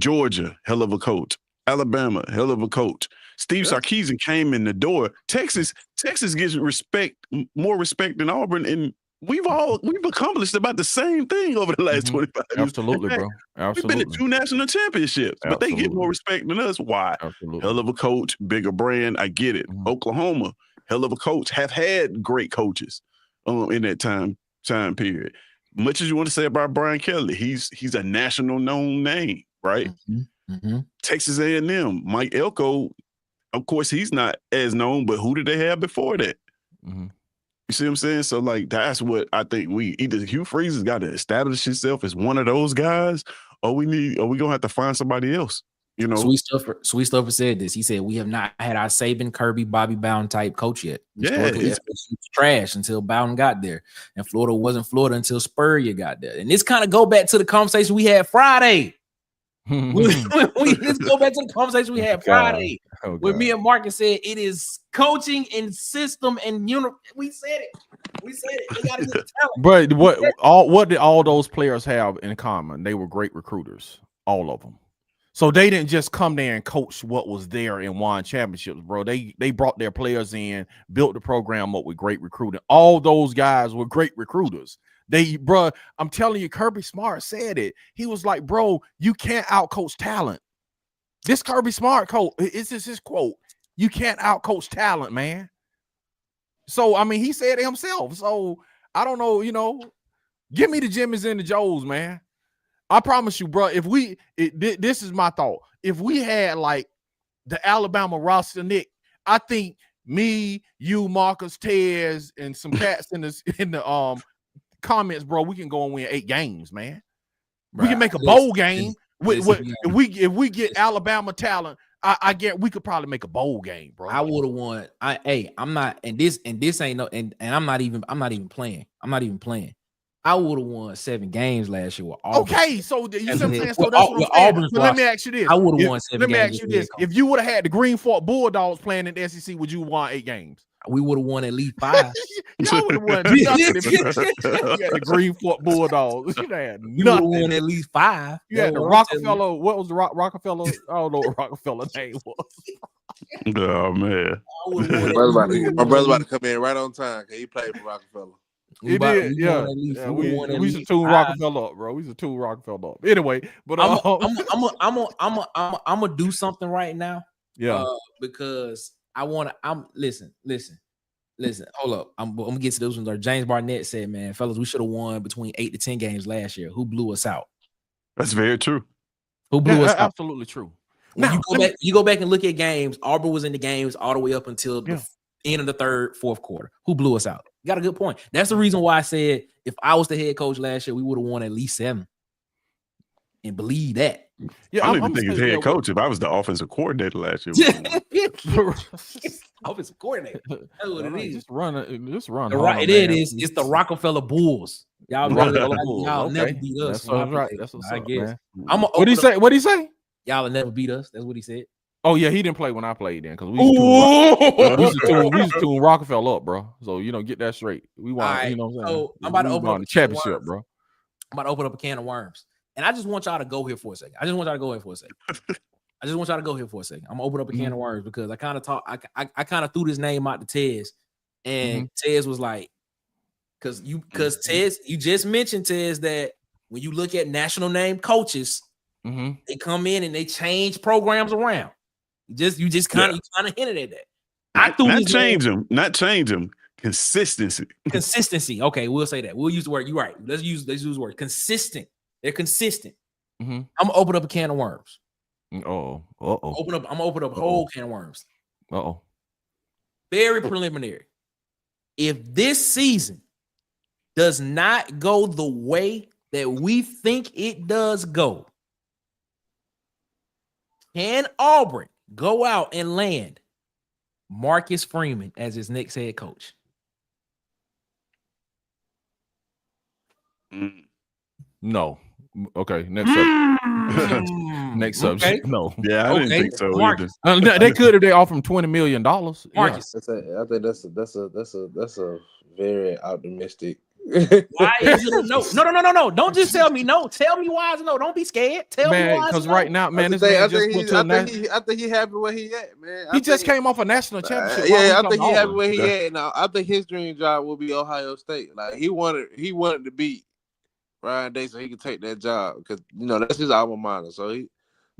Georgia, hell of a coach. Alabama, hell of a coach. Steve Sarkisian came in the door. Texas gets more respect than Auburn, and we've accomplished about the same thing over the last 25 years. Absolutely, bro. Absolutely. We've been to 2 national championships, but they get more respect than us. Why? Absolutely. Hell of a coach, bigger brand. I get it. Oklahoma, hell of a coach, have had great coaches in that time period. Much as you want to say about Brian Kelly, he's a national known name, right? Texas A&M, Mike Elko, of course, he's not as known, but who did they have before that? You see what I'm saying? So, like, that's what I think either Hugh Freeze has got to establish himself as one of those guys, or we gonna have to find somebody else. You know, Sweet Stuffer said this. He said we have not had our Saban, Kirby, Bobby Bowden type coach yet. It's trash until Bowden got there, and Florida wasn't Florida until Spurrier got there. And this kind of go back to the conversation we had Friday. Let's go back to the conversation we had Friday, where me and Marcus said it is coaching and system and we said it. They got to get talent. But what did all those players have in common? They were great recruiters, all of them. So they didn't just come there and coach what was there and won championships, bro. They brought their players in, built the program up with great recruiting. All those guys were great recruiters. I'm telling you, Kirby Smart said it. He was like, bro, you can't outcoach talent. This Kirby Smart coach, this is his quote. You can't outcoach talent, man. So, I mean, he said it himself. So, I don't know, give me the Jimmys and the Joes, man. I promise you, bro, this is my thought. If we had, like, the Alabama roster, Nick, I think me, you, Marcus, Tez, and some cats in the comments, bro, we can go and win 8 games, man. We can make a bowl game. If we get Alabama talent, I get we could probably make a bowl game, bro. I would have won. I'm not, and this ain't no, and I'm not even playing. I would have won 7 games last year with Auburn. Okay, so you see what I'm saying? So that's what I'm saying. So let me ask you this. I would have won 7 games. Let me ask you this. If you would have had the Green Fork Bulldogs playing in the SEC, would you have won 8 games? We would have won at least 5. Y'all would have won nothing if you had the Green Fork Bulldogs. You had nothing. You would have won at least 5. You had the Rockefeller. What was the Rockefeller? I don't know what Rockefeller name was. Oh man, my brother's about to come in right on time because he played for Rockefeller. He did, yeah. We used to tune Rockefeller up, bro. We used to tune Rockefeller up. Anyway, but I'm gonna do something right now. Yeah, because listen. Hold up. I'm gonna get to those ones. James Barnett said, "Man, fellas, we should have won between 8 to 10 games last year. Who blew us out? That's very true. Who blew us out? Absolutely true. Now you go back and look at games. Auburn was in the games all the way up until the end of the third, fourth quarter. Who blew us out? You got a good point. That's the reason why I said if I was the head coach last year, we would have won at least 7. And believe that. Yeah, I don't even think he's head coach. If I was the offensive coordinator last year, offensive coordinator. That's what it is. Just run. It is. It's the Rockefeller Bulls. Y'all never beat us. That's right. That's what's I up, guess. man. What he say? What he say? Y'all will never beat us. That's what he said. Oh yeah, he didn't play when I played then because we used to tune Rockefeller up, bro. So get that straight. We want, right, you know what I'm saying? So I'm about to open up the championship, bro. I'm about to open up a can of worms, and I just want y'all to go here for a second. I'm gonna open up a can of worms because I kind of I kind of threw this name out to Tez, and Tez was like, because Tez, you just mentioned Tez that when you look at national name coaches, they come in and they change programs around. You just kind of hinted at that. Not change them. Consistency. Okay, we'll say that. We'll use the word. You're right. Let's use the word consistent. They're consistent. I'm gonna open up a can of worms. I'm gonna open up a whole can of worms. Very preliminary. If this season does not go the way that we think it does go, can Auburn go out and land Marcus Freeman as his next head coach? No. Okay, next subject. Next subject. No. Yeah, I didn't think so Marcus. either. They could if they offer him $20 million. Marcus. I think that's a very optimistic. Why is it a no? No. Don't just tell me no. Tell me why it's a no. Don't be scared. Tell me why. Because right now, man, I think he happy where he at, man. He just came off a national championship. I think he happy where he at. Now I think his dream job will be Ohio State. Like he wanted to beat Ryan Day so he could take that job because that's his alma mater. So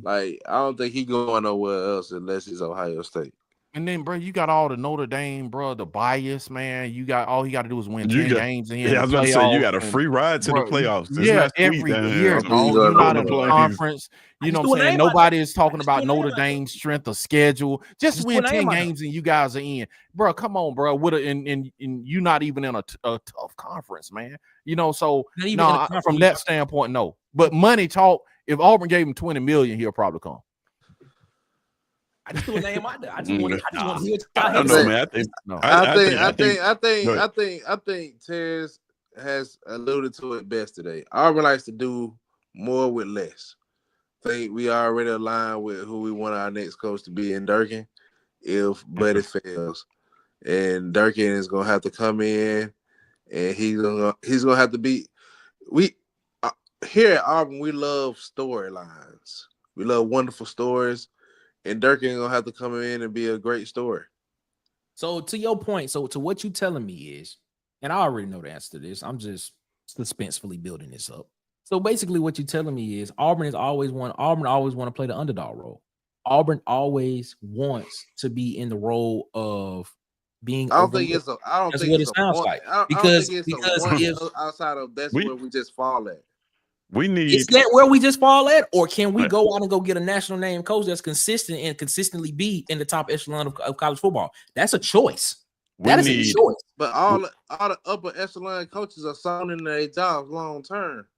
I don't think he going nowhere else unless it's Ohio State. And then, bro, you got all the Notre Dame, bro, the bias, man. You got all he got to do is win 10 games. I was going to say you got a free ride to the playoffs. Every year, dog. You're not in the conference. You know what I'm saying? Nobody is talking about Notre Dame's strength of schedule. Just win 10 games and you guys are in, bro. Come on, bro. And you not even in a tough conference, man. So no, from that standpoint, no. But money talk. If Auburn gave him $20 million, he'll probably come. I just threw a name out there. I just want to hear. I don't know, man. I think Tez has alluded to it best today. Auburn likes to do more with less. I think we already aligned with who we want our next coach to be in Durkin. If Buddy fails, and Durkin is gonna have to come in, and he's gonna have to be. We here at Auburn, we love storylines. We love wonderful stories. And Durkin gonna have to come in and be a great story. So to your point, so to what you telling me is, and I already know the answer to this. I'm just suspensefully building this up. So basically, what you're telling me is Auburn always want to play the underdog role. Auburn always wants to be in the role of being. I don't think it's outside of that's where we just fall at. Is that where we just fall at, or can we go out and go get a national name coach that's consistent and consistently be in the top echelon of college football? That's a choice. That is a choice. But all the upper echelon coaches are sound in their jobs long term.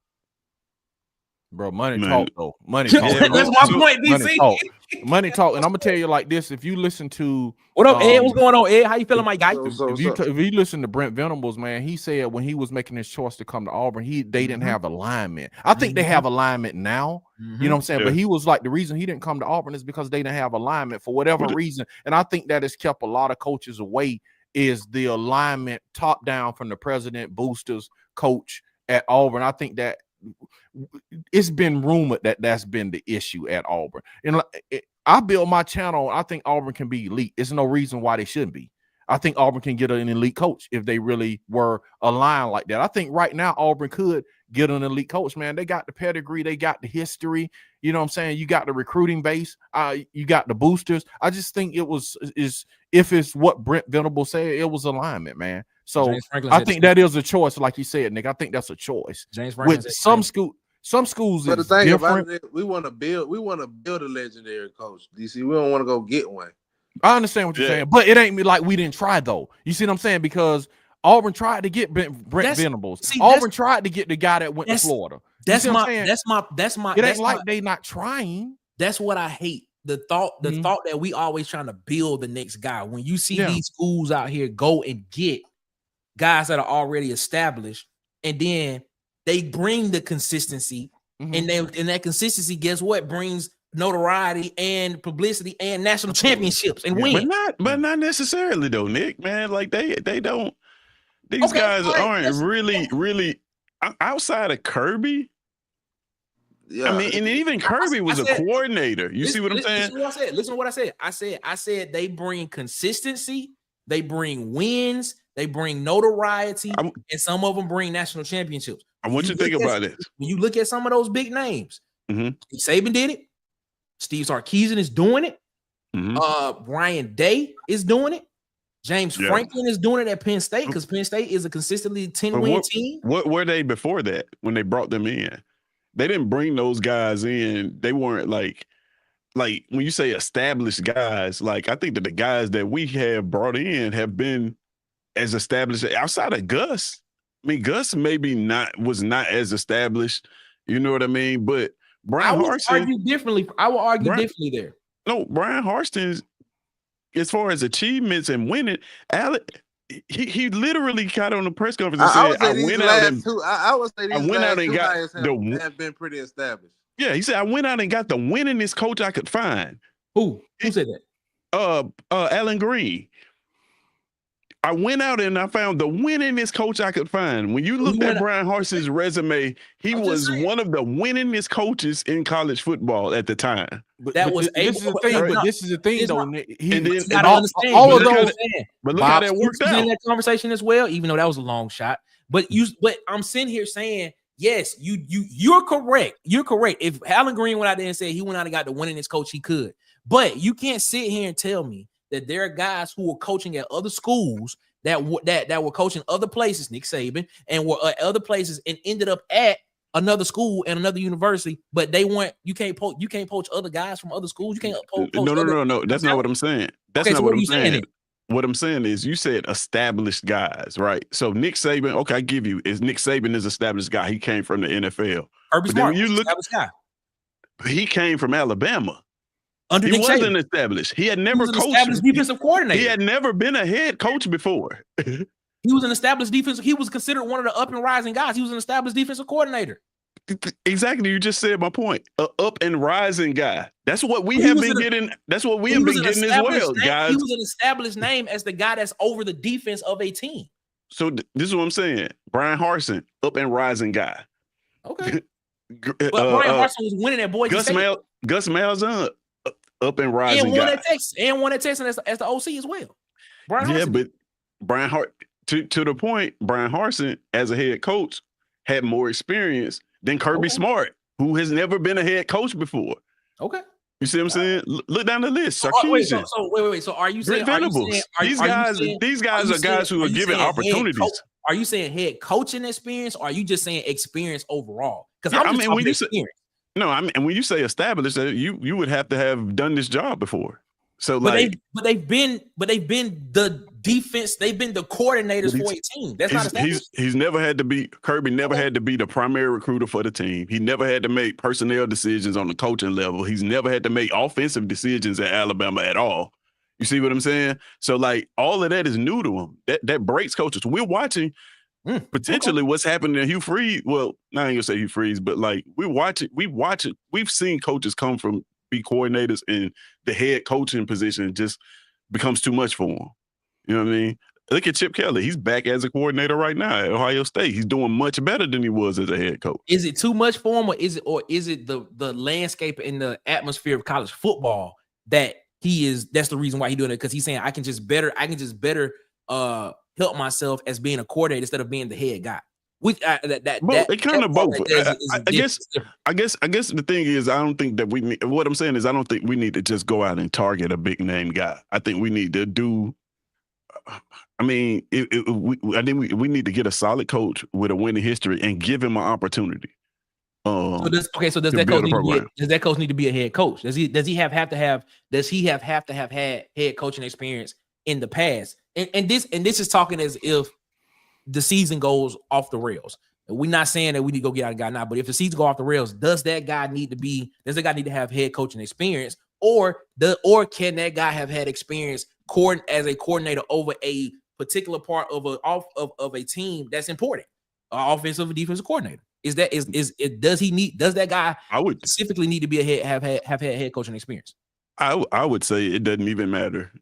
Bro, money talk though. Money talk. That's my point, DC. Money talk. And I'm gonna tell you like this: if you listen to what up, Ed? What's going on, Ed? How you feeling, my guy? If you listen to Brent Venables, man, he said when he was making his choice to come to Auburn, they didn't have alignment. I think they have alignment now. You know what I'm saying? Yeah. But he was like, the reason he didn't come to Auburn is because they didn't have alignment for whatever reason. And I think that has kept a lot of coaches away. Is the alignment top down from the president, boosters, coach at Auburn? I think that it's been rumored that that's been the issue at Auburn. And I build my channel. I think Auburn can be elite. There's no reason why they shouldn't be. I think Auburn can get an elite coach if they really were aligned like that. I think right now Auburn could get an elite coach, man. They got the pedigree. They got the history. You know what I'm saying? You got the recruiting base. You got the boosters. I just think if it's what Brent Venables said, it was alignment, man. So I think that is a choice, like you said, Nick. I think that's a choice. With some schools, but the thing about it, we want to build a legendary coach. DC, we don't want to go get one. I understand what you're saying, but it ain't like we didn't try though. You see what I'm saying? Because Auburn tried to get Brent Venables. Auburn tried to get the guy that went to Florida. That's my. It ain't like they not trying. That's what I hate. The thought that we always trying to build the next guy. When you see these schools out here go and get guys that are already established and then they bring the consistency, and that consistency, guess what, brings notoriety and publicity and national championships and wins. But not necessarily though, Nick. Man, like they don't. These guys aren't really outside of Kirby. Yeah. I mean, and even Kirby was a coordinator. You see what I'm saying? Listen to what I said. I said they bring consistency, they bring wins, they bring notoriety, and some of them bring national championships. I want you to think about this. When you look at some of those big names, Mm-hmm. Saban did it. Steve Sarkisian is doing it. Mm-hmm. Brian Day is doing it. James Franklin is doing it at Penn State because Penn State is a consistently 10-win team. What were they before that when they brought them in? They didn't bring those guys in. They weren't like when you say established guys, like I think that the guys that we have brought in have been as established outside of Gus. I mean, Gus maybe was not as established. You know what I mean? But Brian Harsin. I will argue differently there. No, Brian Harsin, as far as achievements and winning, Alec, he literally got on the press conference and said, I went out and have been pretty established. Yeah, he said, I went out and got the winningest coach I could find. Who said that? Alan Green. I went out and I found the winningest coach I could find. When you looked at Brian Harsin's resume, he was one of the winningest coaches in college football at the time. This is the thing, though. All of those, but look how that worked out in that conversation as well. Even though that was a long shot, but I'm sitting here saying, yes, you're correct. You're correct. If Alan Green went out there and said he went out and got the winningest coach he could, but you can't sit here and tell me that there are guys who were coaching at other schools that were coaching other places, Nick Saban, and were at other places and ended up at another school and another university, but they weren't. You can't poach other guys from other schools. You can't poach. No. That's not what I'm saying. That's not what I'm saying. What I'm saying is you said established guys, right? So Nick Saban, okay, I give you, Nick Saban is established guy. He came from the NFL. Kirby Smart, established guy. He came from Alabama. Under he Nick wasn't Saban. Established. He had never coached. Established defensive coordinator. He had never been a head coach before. He was an established defensive. He was considered one of the up and rising guys. He was an established defensive coordinator. Exactly. You just said my point. A up and rising guy. That's what we have been getting. That's what we have been getting as well, guys. He was an established name as the guy that's over the defense of a team. So this is what I'm saying. Brian Harsin, up and rising guy. Okay. But Brian Harsin was winning at Boise State. Gus Malzahn, up and rising and guy. Won at Texas as the OC as well. But Brian to the point, Brian Harsin as a head coach had more experience than Kirby Smart, who has never been a head coach before. Okay. You see what I'm saying? Look down the list. Wait. So are you saying these guys are guys who are given opportunities? Are you saying head coaching experience, or are you just saying experience overall? Because when you say established, you would have to have done this job before. So they've been the defense. They've been the coordinators for a team. That's not established. He's never had to be. Kirby never had to be the primary recruiter for the team. He never had to make personnel decisions on the coaching level. He's never had to make offensive decisions at Alabama at all. You see what I'm saying? So all of that is new to him. That breaks coaches. We're watching potentially what's happening to Hugh Freeze. Well, I ain't gonna say Hugh Freeze, but we watch it. We've seen coaches come from be coordinators, and the head coaching position just becomes too much for them. You know what I mean? Look at Chip Kelly. He's back as a coordinator right now at Ohio State. He's doing much better than he was as a head coach. Is it too much for him, or is it the landscape and the atmosphere of college football that's the reason why he's doing it? Because he's saying I can just better help myself as being a coordinator instead of being the head guy. It kind of both. I guess the thing is, I don't think that we need. What I'm saying is, I don't think we need to just go out and target a big name guy. I think we need to do. I think we need to get a solid coach with a winning history and give him an opportunity. So does that coach need to be a head coach? Does he have to have had head coaching experience in the past? And this is talking as if the season goes off the rails. We're not saying that we need to go get out a guy now, but if the season go off the rails, does that guy need to have head coaching experience, or can that guy have had experience as a coordinator over a particular part of a team that's important? offensive and defensive coordinator? Does that guy I would specifically need to be have had head coaching experience? I would say it doesn't even matter.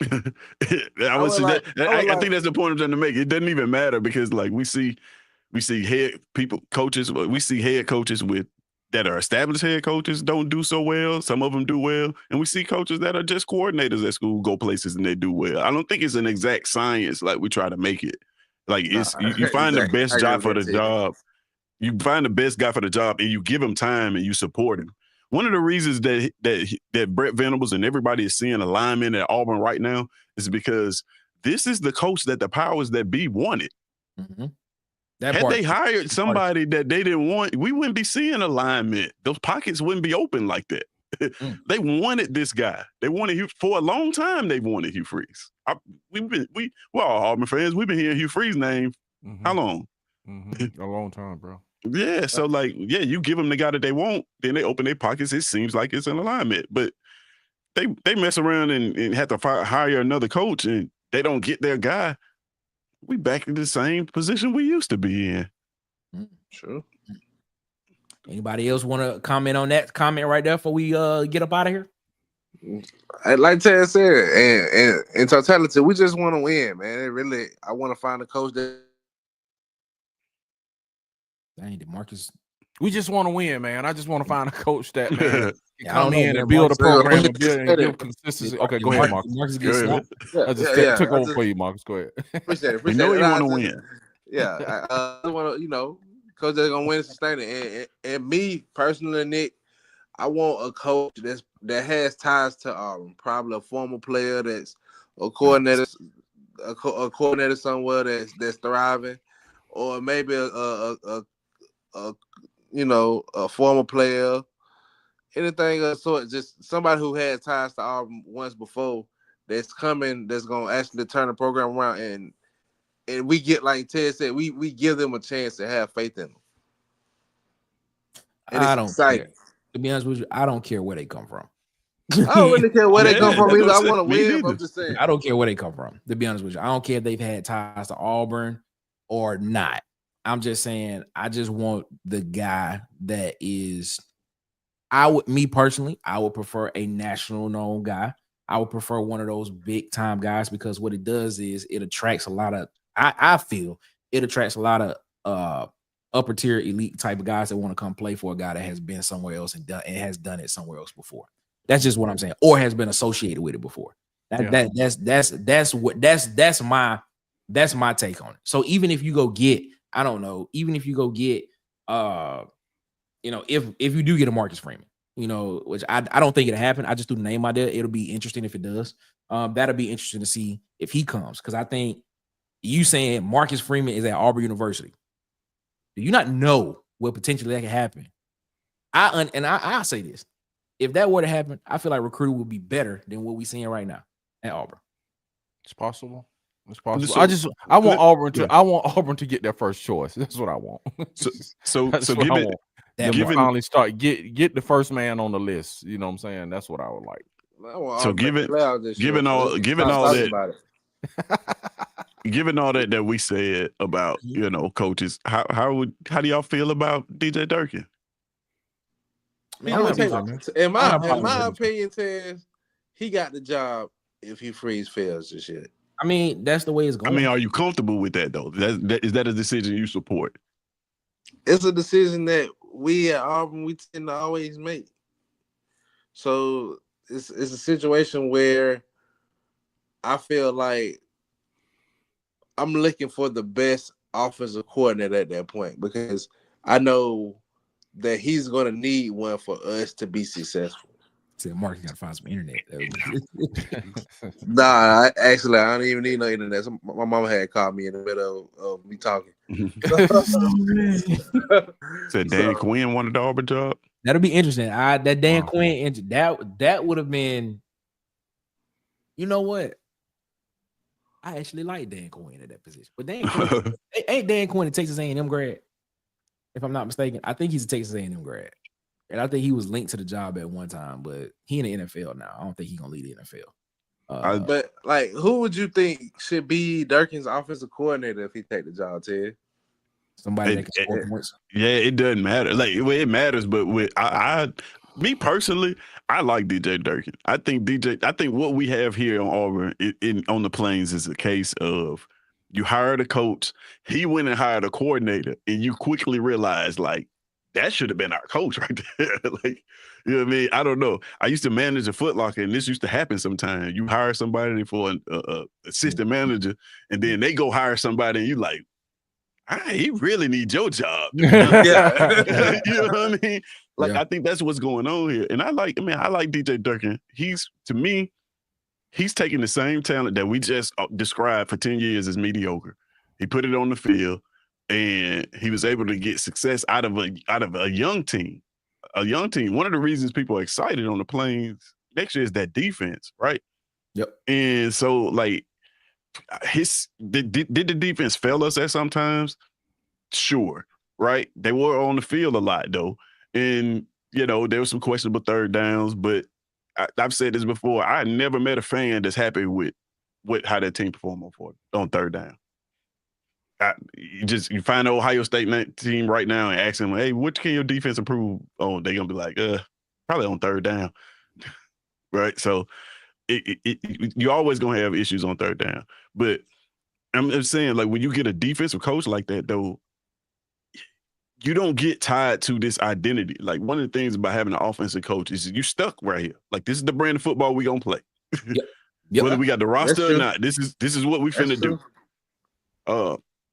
I think that's the point I'm trying to make. It doesn't even matter because like we see head coaches with that are established head coaches don't do so well. Some of them do well, and we see coaches that are just coordinators at school go places and they do well. I don't think it's an exact science like we try to make it. Like it's you find the best job for the job. You find the best guy for the job, and you give him time and you support him. One of the reasons that Brett Venables and everybody is seeing alignment at Auburn right now is because this is the coach that the powers that be wanted. Mm-hmm. Had they hired somebody that they didn't want, we wouldn't be seeing alignment. Those pockets wouldn't be open like that. They wanted this guy. They wanted Hugh for a long time. They've wanted Hugh Freeze. We're all Auburn fans. We've been hearing Hugh Freeze's name. How long? A long time, bro. Yeah. So like, yeah, you give them the guy that they want, then they open their pockets. It seems like it's an alignment, but they mess around and have to hire another coach, and they don't get their guy. We back in the same position we used to be in. True. Anybody else want to comment on that? Comment right there before we get up out of here. Like Ted said, and in totality, we just want to win, man. I want to find a coach that. Dang, Marcus. We just want to win, man. I just want to find a coach that man Yeah, come in and build a program and give consistency. Okay, go ahead, Marcus. Marcus gets I just took over for you, Marcus. Go ahead. Appreciate it. We know you want to win. Yeah, I want to, coach that's gonna win and sustain it. And me personally, Nick, I want a coach that has ties to probably a former player that's a coordinator, a coordinator somewhere that's thriving, or maybe a former player, anything of the sort. Just somebody who had ties to Auburn once before that's gonna actually turn the program around, and we get, like Ted said, we give them a chance to have faith in them. And I don't care. To be honest with you, I don't care where they come from. I don't really care where they come from either. I want to win. I'm just saying. I don't care where they come from. To be honest with you, I don't care if they've had ties to Auburn or not. I'm just saying, I just want the guy that is. Me personally, I would prefer a national known guy. I would prefer one of those big time guys, because what it does is it attracts a lot of. I feel it attracts a lot of upper tier elite type of guys that want to come play for a guy that has been somewhere else and has done it somewhere else before. That's just what I'm saying, or has been associated with it before. That's my take on it. So even if you go get, I don't know, even if you go get, if you do get a Marcus Freeman, which I don't think it'll happen. I just threw the name out there. It'll be interesting if it does. That'll be interesting to see if he comes, because I think you saying Marcus Freeman is at Auburn University. Do you not know what potentially that can happen? I'll say this. If that were to happen, I feel like recruiting would be better than what we're seeing right now at Auburn. It's possible. It's possible. I want Auburn to get their first choice. That's what I want. So given finally start get the first man on the list. You know what I'm saying? That's what I would like. So given all that. Given all that we said about coaches, how do y'all feel about DJ Durkin? In my opinion, Tez, he got the job if Hugh Freeze fails this year. I mean, that's the way it's going. I mean, are you comfortable with that though? Is that a decision you support? It's a decision that we at Auburn we tend to always make. So it's a situation where I feel like I'm looking for the best offensive coordinator at that point, because I know that he's going to need one for us to be successful. Said Mark, you got to find some internet. Nah, I don't even need no internet. My mama had called me in the middle of me talking. Said Dan Quinn wanted the Auburn job. That'll be interesting. That Dan Quinn, that would have been. You know what? I actually like Dan Quinn at that position, but ain't Dan Quinn a Texas A&M grad? If I'm not mistaken, I think he's a Texas A&M grad, and I think he was linked to the job at one time. But he in the NFL now. I don't think he's gonna lead the NFL. But like, who would you think should be Durkin's offensive coordinator if he take the job, Ted? Somebody that can score points. Yeah, it doesn't matter. Like it matters, but with me personally, I like DJ Durkin. I think what we have here on Auburn on the Plains is a case of you hired a coach, he went and hired a coordinator, and you quickly realize like that should have been our coach right there. Like, you know what I mean? I don't know. I used to manage a Foot Locker, and this used to happen sometimes. You hire somebody for an assistant manager, and then they go hire somebody, and you like, he really needs your job. Yeah. You know what I mean? Like, I think that's what's going on here. And I like DJ Durkin. To me, he's taking the same talent that we just described for 10 years as mediocre. He put it on the field, and he was able to get success out of a young team. A young team. One of the reasons people are excited on the Plains next year is that defense, right? Yep. And so, like, did the defense fail us at sometimes? Sure, right? They were on the field a lot though, and there was some questionable third downs. But I've said this before. I never met a fan that's happy with how that team performed on third down. You find the Ohio State team right now and ask them, "Hey, what can your defense improve on?" They're gonna be like, probably on third down, right? So. You're always gonna have issues on third down, but I'm just saying, like, when you get a defensive coach like that, though, you don't get tied to this identity. Like, one of the things about having an offensive coach is you stuck right here. Like, this is the brand of football we gonna play, whether we got the roster or not. This is what we finna do.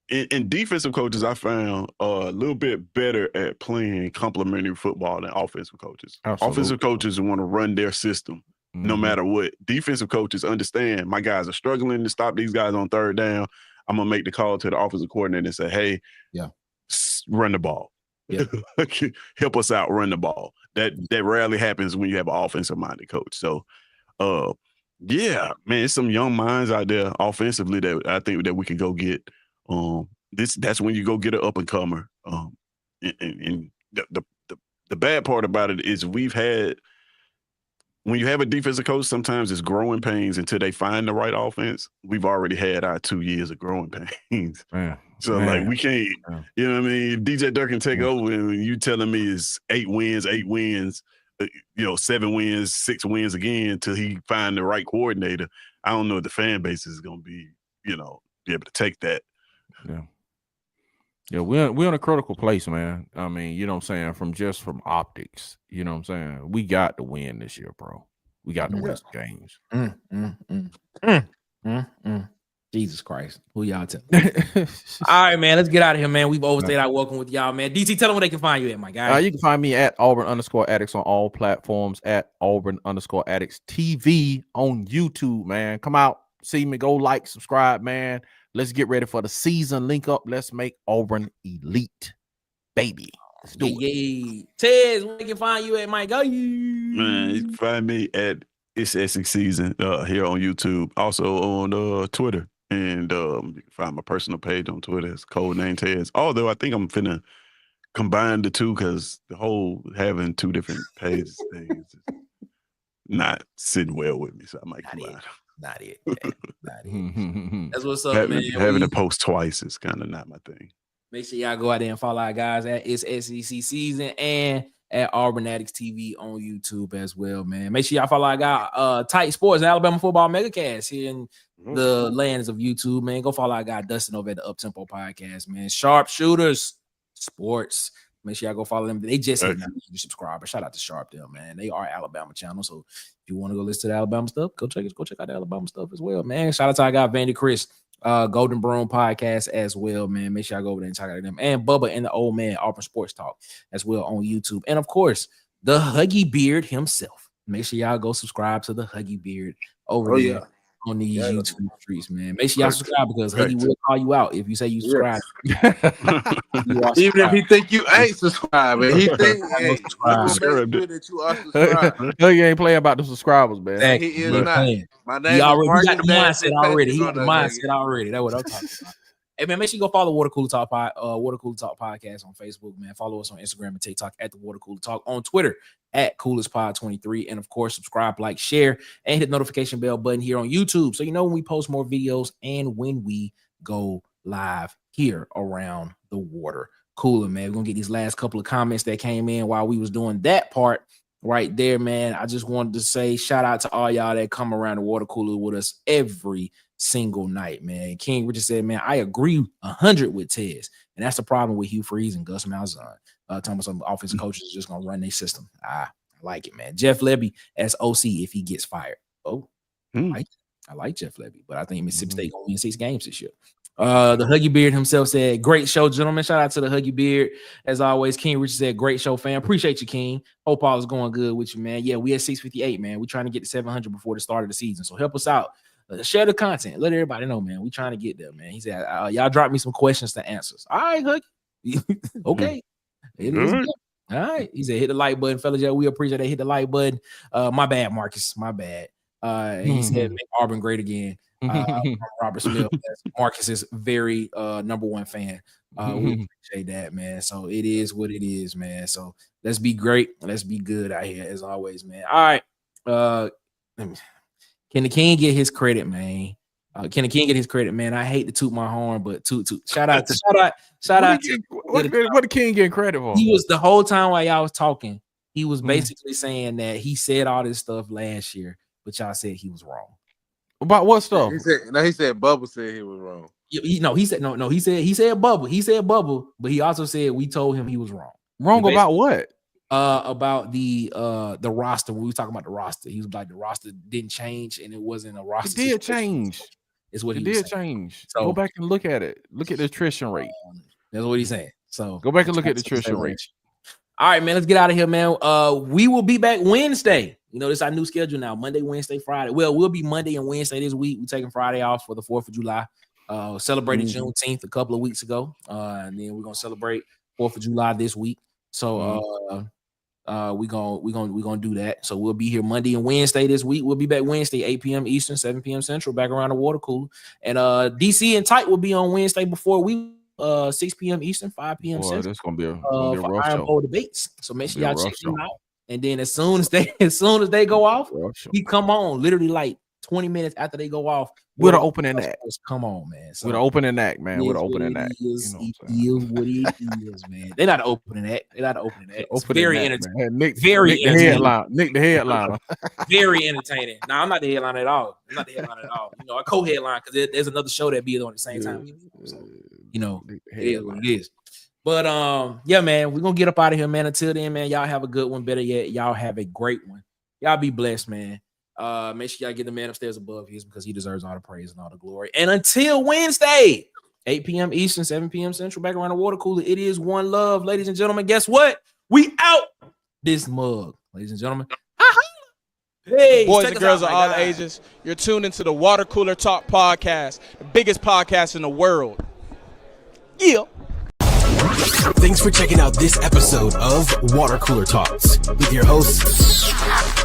And defensive coaches, I found a little bit better at playing complementary football than offensive coaches. Absolutely. Offensive coaches want to run their system. No matter what. Defensive coaches understand my guys are struggling to stop these guys on third down. I'm going to make the call to the offensive coordinator and say, hey, run the ball. Yeah. Help us out, run the ball. That rarely happens when you have an offensive-minded coach. So, man, it's some young minds out there offensively that I think that we can go get. That's when you go get an up-and-comer. And the bad part about it is when you have a defensive coach, sometimes it's growing pains until they find the right offense. We've already had our 2 years of growing pains. Like, we can't, you know what I mean? If DJ Durkin take over and you telling me it's 8 wins, 7 wins, 6 wins again until he find the right coordinator, I don't know if the fan base is going to be able to take that. Yeah, we're in a critical place, man. I mean, you know what I'm saying? From optics, you know what I'm saying? We got to win this year, bro. We got to win some games. Jesus Christ. Who y'all tell? All right, man. Let's get out of here, man. We've overstayed our welcome with y'all, man. DT, tell them where they can find you at, my guy. You can find me at Auburn_Addicts on all platforms, at Auburn_Addicts TV on YouTube, man. Come out, see me, go like, subscribe, man. Let's get ready for the season link up. Let's make Auburn elite, baby. Let's do it. Tez, where they can find you at, Mike? Go. Man, you can find me at It's Essex Season here on YouTube. Also on Twitter. And you can find my personal page on Twitter. It's codename Tez. Although I think I'm finna combine the two because the whole having 2 different pages things is not sitting well with me. So I might combine. Not it. That's what's up, man. Having to post twice is kind of not my thing. Make sure y'all go out there and follow our guys at It's SEC Season and at Auburn Addicts TV on YouTube as well, man. Make sure y'all follow our guy Tight Sports and Alabama Football Megacast here in the lands of YouTube, man. Go follow our guy Dustin over at the Uptempo Podcast, man. Sharpshooters Sports. Make sure y'all go follow them. They just hit 900 subscribers. Shout out to Sharp them, man. They are Alabama channel. So if you want to go listen to the Alabama stuff, go check out the Alabama stuff as well, man. Shout out to our guy Vandy Chris, Golden Broom Podcast as well, man. Make sure y'all go over there and check out them. And Bubba and the Old Man Auburn Sports Talk as well on YouTube. And of course, the Huggy Beard himself. Make sure y'all go subscribe to the Huggy Beard over there. On these YouTube streets, man. Make sure y'all subscribe because Huggy will call you out if you say you subscribe. Even if he think you ain't subscribing, he think that you are subscribed. Huggy ain't playing about the subscribers, man. Exactly. He is not. My name he got the mindset already. He got the mindset already. That's what I'm talking about. Hey, man, make sure you go follow Water Cooler Talk Podcast on Facebook, man. Follow us on Instagram and TikTok at the Water Cooler Talk, on Twitter at CoolersPod23. And, of course, subscribe, like, share, and hit the notification bell button here on YouTube so you know when we post more videos and when we go live here around the the water cooler, man. We're gonna get these last couple of comments that came in while we was doing that part right there, man. I just wanted to say shout out to all y'all that come around the water cooler with us every single night, man. King Richard said, man, I agree 100 with Tez, and that's the problem with Hugh Freeze and Gus Malzahn. Talking about some offensive coaches is just gonna run their system. I like it, man. Jeff Lebby as OC if he gets fired. I like Jeff Lebby, but I think Mississippi State gonna win 6 games this year. The Huggy Beard himself said, great show, gentlemen. Shout out to the Huggy Beard. As always, King Richard said, great show, fam. Appreciate you, King. Hope all is going good with you, man. Yeah, we at 658, man. We're trying to get to 700 before the start of the season. So help us out. Share the content. Let everybody know, man. We're trying to get there, man. He said, y'all drop me some questions to answers. All right, Huggy. Okay. It is good. All right. He said, hit the like button, fellas. Yeah, we appreciate it. Hit the like button. My bad, Marcus. My bad. He said, make Auburn great again. Robert Smith, Marcus's very number one fan. We appreciate that, man. So it is what it is, man. So let's be great. Let's be good out here as always, man. All right. Can the King get his credit, man? Can the King get his credit, man? I hate to toot my horn, but toot. Shout out. What the King getting credit for? He was the whole time while y'all was talking. He was basically saying that he said all this stuff last year, but y'all said he was wrong. About what stuff? He said Bubba said he was wrong. He said Bubba. He said Bubba, but he also said we told him he was wrong. Wrong about what? About the roster. When we were talking about the roster, he was like the roster didn't change and it wasn't a roster. It did change. Is what it he did saying. change. So go back and look at it. Look at the attrition rate. That's what he's saying. So go back and look at the attrition rate. All right, man. Let's get out of here, man. We will be back Wednesday. You know, this is our new schedule now. Monday, Wednesday, Friday. Well, we'll be Monday and Wednesday this week. We're taking Friday off for the 4th of July. Celebrated Juneteenth a couple of weeks ago. And then we're gonna celebrate 4th of July this week. So we're gonna do that. So we'll be here Monday and Wednesday this week. We'll be back Wednesday, 8 p.m. Eastern, 7 p.m. Central, back around the water cooler. And DC and Tight will be on Wednesday before we 6 p.m. Eastern, 5 p.m. Central. That's gonna be a for rough Iron show. Bowl debates. So make sure y'all check them out. And then as soon as they go off, he come on literally like 20 minutes after they go off. With an opening act. Come on, man. So with an opening act, man. With an opening act. He is what he is, man. They're not an opening act. It's very entertaining. Nick very the headline. Nick the headliner. Very entertaining. No, I'm not the headliner at all. You know, I co-headline because there's another show that be on at the same time. So, you know, it is what it is. But yeah, man, we're gonna get up out of here, man. Until then, man, y'all have a good one. Better yet, y'all have a great one. Y'all be blessed, man. Make sure y'all get the man upstairs above his because he deserves all the praise and all the glory. And until Wednesday, 8 p.m. Eastern, 7 p.m. Central, back around the water cooler. It is one love, ladies and gentlemen. Guess what? We out this mug, ladies and gentlemen. Hey, boys and girls of all ages, you're tuned into the Water Cooler Talk podcast, the biggest podcast in the world. Yeah. Thanks for checking out this episode of Water Cooler Talks with your hosts,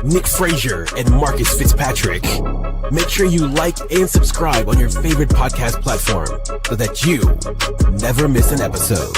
Nick Frazier and Marcus Fitzpatrick. Make sure you like and subscribe on your favorite podcast platform so that you never miss an episode.